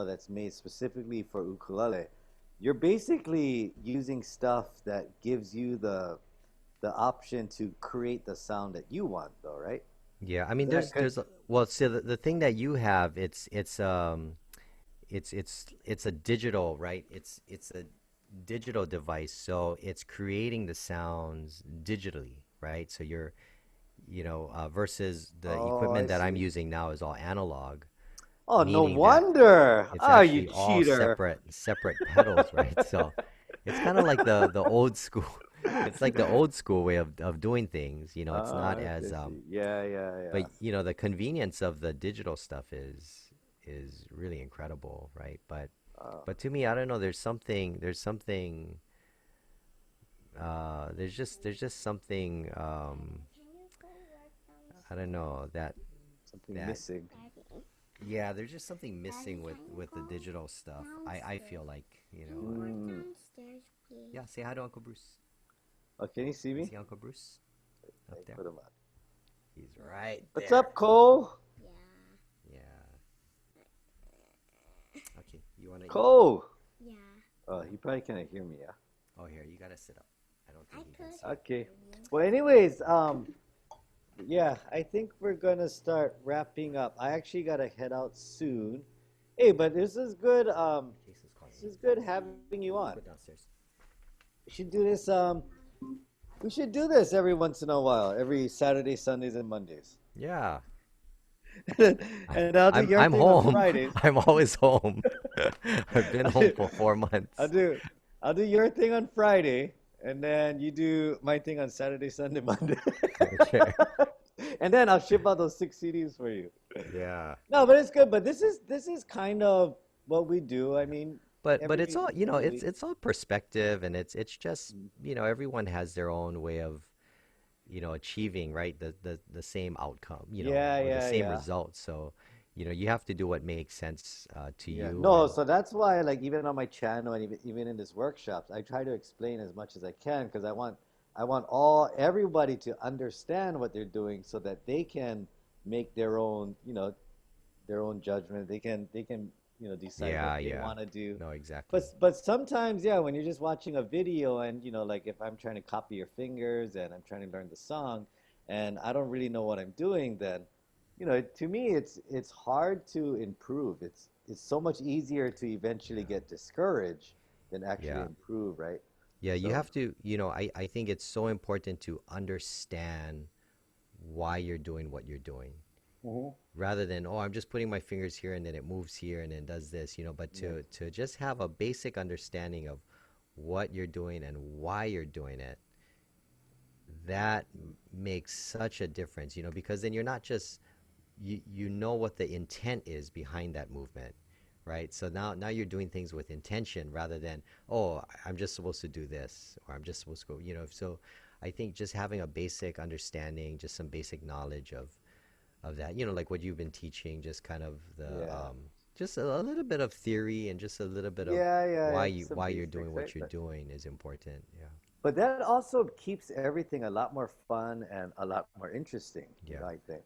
that's made specifically for ukulele, you're basically using stuff that gives you the option to create the sound that you want though, right? yeah, I Is mean, that there's well, so the thing that you have, it's a digital, right? It's a digital device, so it's creating the sounds digitally, right? So you're, versus the Oh, I equipment that I'm see. using now is all analog, Oh, no meaning that wonder. it's Ah, you actually all cheater. separate pedals, right? So it's kind of like the old school. It's like the old school way of doing things. It's Oh, not I see, I as see. Yeah, yeah, but yeah. the convenience of the digital stuff is really incredible, right? Uh, But to me, I don't know. There's just something. I don't know Something that missing. yeah. There's just something missing with the digital stuff. I feel like Mm. yeah. Say hi to Uncle Bruce. Oh, can you see You me? see Uncle Bruce I up there? put him up. He's right What's there. up, Cole? Yeah. Okay. You wanna eat? Cole. Oh, he probably can't hear me. Yeah. Oh, here. You gotta sit up. I don't think he can see. Okay. Well, anyways, yeah, I think we're gonna start wrapping up. I actually gotta head out soon. Hey, but this is good. Jason's calling This me. is good having you I'll on. go downstairs. We should do this. We should do this every once in a while, every Saturday, Sundays, and Mondays. Yeah. And I'll do your I'm thing on home. Fridays. I'm always home. I've been I'll home do, for four I'll months. do, I'll do your thing on Friday, and then you do my thing on Saturday, Sunday, Monday. Okay. And then I'll ship out those 6 CDs for you. Yeah. No, but it's good. But this is kind of what we do. I mean, But it's every all, every it's week. it's all perspective, and it's just, everyone has their own way of, achieving, right, the same outcome, Yeah, or the yeah, same yeah. result. So, you have to do what makes sense to Yeah. you. No, And so that's why, like, even on my channel and even in this workshops, I try to explain as much as I can because I want everybody to understand what they're doing so that they can make their own judgment. They can decide what yeah, they yeah. want to do. No, But exactly. but sometimes, yeah, when you're just watching a video and like if I'm trying to copy your fingers and I'm trying to learn the song and I don't really know what I'm doing, then to me it's hard to improve. It's so much easier to eventually Yeah. get discouraged than actually Yeah. improve, right? Yeah, you So, have to, I think it's so important to understand why you're doing what you're doing, Mhm. rather than, oh, I'm just putting my fingers here and then it moves here and then does this, but Yeah. to just have a basic understanding of what you're doing and why you're doing it, that makes such a difference, because then you're not just, you know what the intent is behind that movement, right? So now you're doing things with intention rather than, oh, I'm just supposed to do this, or I'm just supposed to go, so I think just having a basic understanding, just some basic knowledge of that, like what you've been teaching, just kind of the Yeah. just a little bit of theory and just a little bit of Yeah, yeah, why yeah. you Just some why you're doing basics, right? what you're doing is important. Yeah. But that also keeps everything a lot more fun and a lot more interesting, Yeah. I think.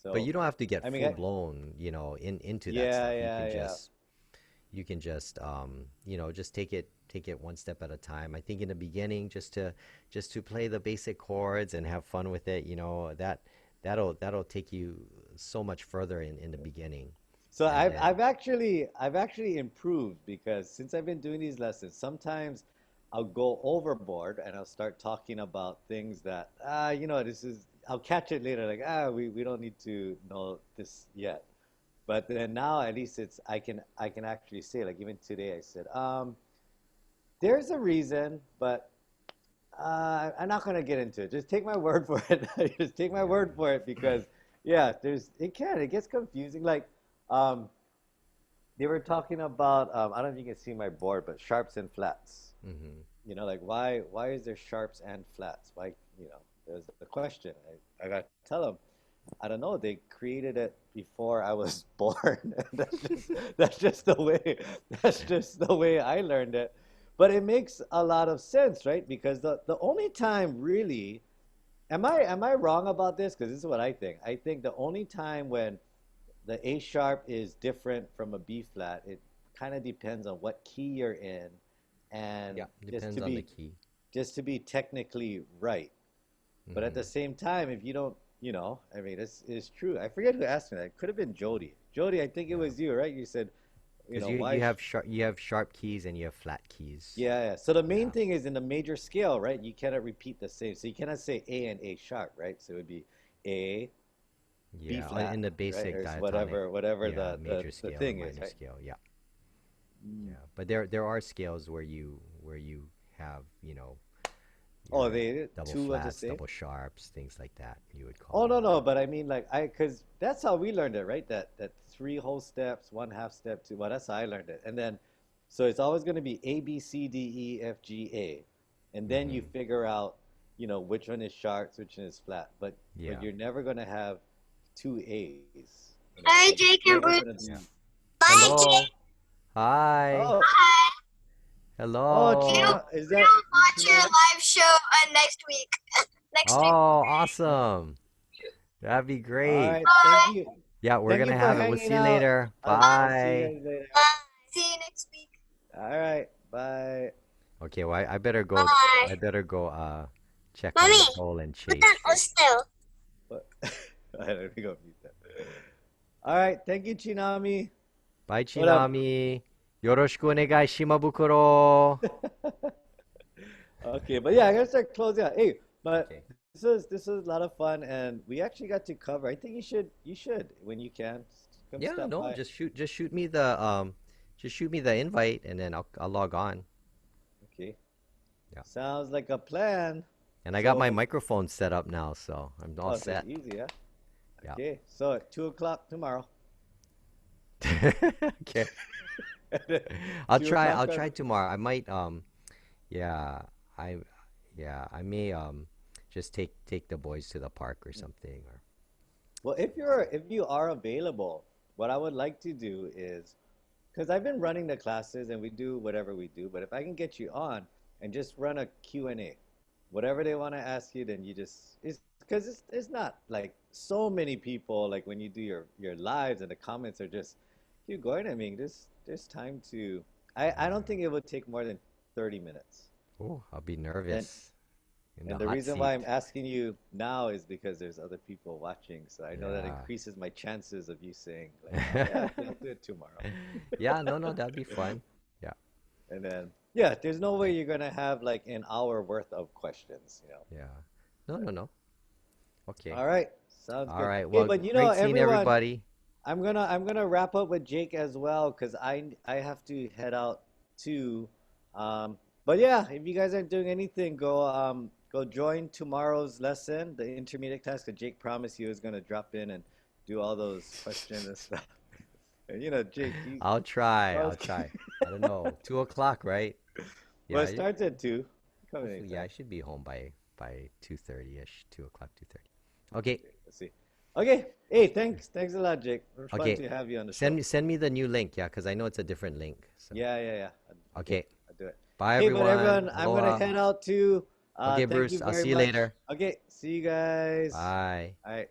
But So, you don't have to get I mean, full blown, into that yeah, stuff. You yeah, can yeah. just just take it one step at a time. I think in the beginning, just to play the basic chords and have fun with it, that'll take you so much further in the beginning. So And I've then I've actually I've actually improved because since I've been doing these lessons, sometimes I'll go overboard and I'll start talking about things that this is I'll catch it later like we don't need to know this yet. But then now at least I can actually say like even today I said there's a reason, but I'm not gonna get into it. Just take my word for it. Just take my yeah. word for it because yeah, it gets confusing. Like um, they were talking about I don't know if you can see my board, but sharps and flats. Hmm. you know, like why is there sharps and flats? Why, you know, there's a question. I got to tell them, I don't know. They created it before I was born. That's just the way that's just the way I learned it. But it makes a lot of sense, right? Because the only time really, am I wrong about this? Because this is what I think. I think the only time when the A sharp is different from a B flat, it kind of depends on what key you're in, and Yeah, depends on the key. just to be technically right. But at Hmm. the same time, if you don't, you know, I mean, it's true. I forget who asked me that. It could have been Jody. Jody, I think it Yeah, was you, right? You said, you because know, you why? you have sharp keys and you have flat keys. Yeah, yeah. So the main Yeah, thing is in the major scale, right? You cannot repeat the same. So you cannot say A and A sharp, right? So it would be A, B yeah. flat, In the right? basic Or diatonic, whatever yeah, the major the scale or thing is, minor right? scale. Yeah, Mm. yeah. But there are scales where you have Oh, your they double two of the flats, same? double sharps, things like that. You would call Oh no them. no, but I mean like because that's how we learned it, right? That three whole steps, one half step, two. Well, that's how I learned it. And then so it's always going to be A B C D E F G A, and then you Hmm. figure out, you know, which one is sharp, which one is flat. But Yeah, you're never going to have two A's. You know, Hi, so Jake you're and never Bruce. going to yeah. be. Bye, Hello. Jake. Hi. Oh Bye. oh, Hello. Chino, is that We'll watch your Chino? live show next week. Next week. Oh, awesome. That'd be All great. right, Bye. Yeah, we're thank you gonna for have it. We'll hanging see you out. later. I'll see you Bye. guys later. Bye. See you next week. All right, bye. Okay, well, I better go. Bye. I better go. Check on Mommy, Nicole and put that Chase. on still. But I don't think I'll mute that. All right, thank you, Chinami. Bye, What up? Chinami. Yoroshiku onegai shimabukuro. Okay, but yeah, I gotta start closing out. Hey, but Okay. this is a lot of fun, and we actually got to cover. I think you should when you can come Yeah, stop no, by. just shoot me the invite, and then I'll log on. Okay, Yeah. sounds like a plan. And I got my So, microphone set up now, so I'm all oh, so it's set. easy, yeah. Yeah. Okay, so at 2 o'clock tomorrow. Okay. At I'll 2 try. o'clock I'll on. try tomorrow. I might. Yeah. I. Yeah. I may. Just take the boys to the park or something. Or. Well, if you are available, what I would like to do is, because I've been running the classes and we do whatever we do, but if I can get you on and just run a Q&A, whatever they want to ask you, then you just it's because it's not like so many people like when you do your lives and the comments are just keep going. I mean, there's time to. I don't Yeah. think it would take more than 30 minutes. Oh, I'll be And nervous in the and the hot reason why I'm seat. asking you now is because there's other people watching, so I know that Yeah. increases my chances of you saying like, "Oh yeah, okay, I'll do it tomorrow." Yeah. No. No. That'd be fun. Yeah. And then yeah, there's no way you're gonna have like an hour worth of questions, you know. Yeah. No. No. No. Okay. All right, sounds All good. right. Hey, Well, but you know, great seeing everyone, everybody. I'm gonna wrap up with Jake as well because I have to head out too. But yeah, if you guys aren't doing anything, go join tomorrow's lesson, the intermediate class. Cause Jake promised he was gonna drop in and do all those questions and stuff. And you know, Jake, he I'll try. well, I'll try. I don't know. 2 o'clock, right? well, Yeah. it starts at 2. Come Hopefully, yeah. anytime. I should be home by 2:30 ish. 2 o'clock, 2:30. Okay. Okay, let's see. Okay, hey, thanks a lot, Jake. It was fun Okay. to have you on the Send show. me the new link, yeah, because I know it's a different link. So Yeah. Okay, okay. I'll do it. Bye Hey, but everyone. everyone, I'm gonna Aloha. head out too. Okay, Thank you Bruce. I'll very see you much. later. Okay, see you guys. Bye. All right.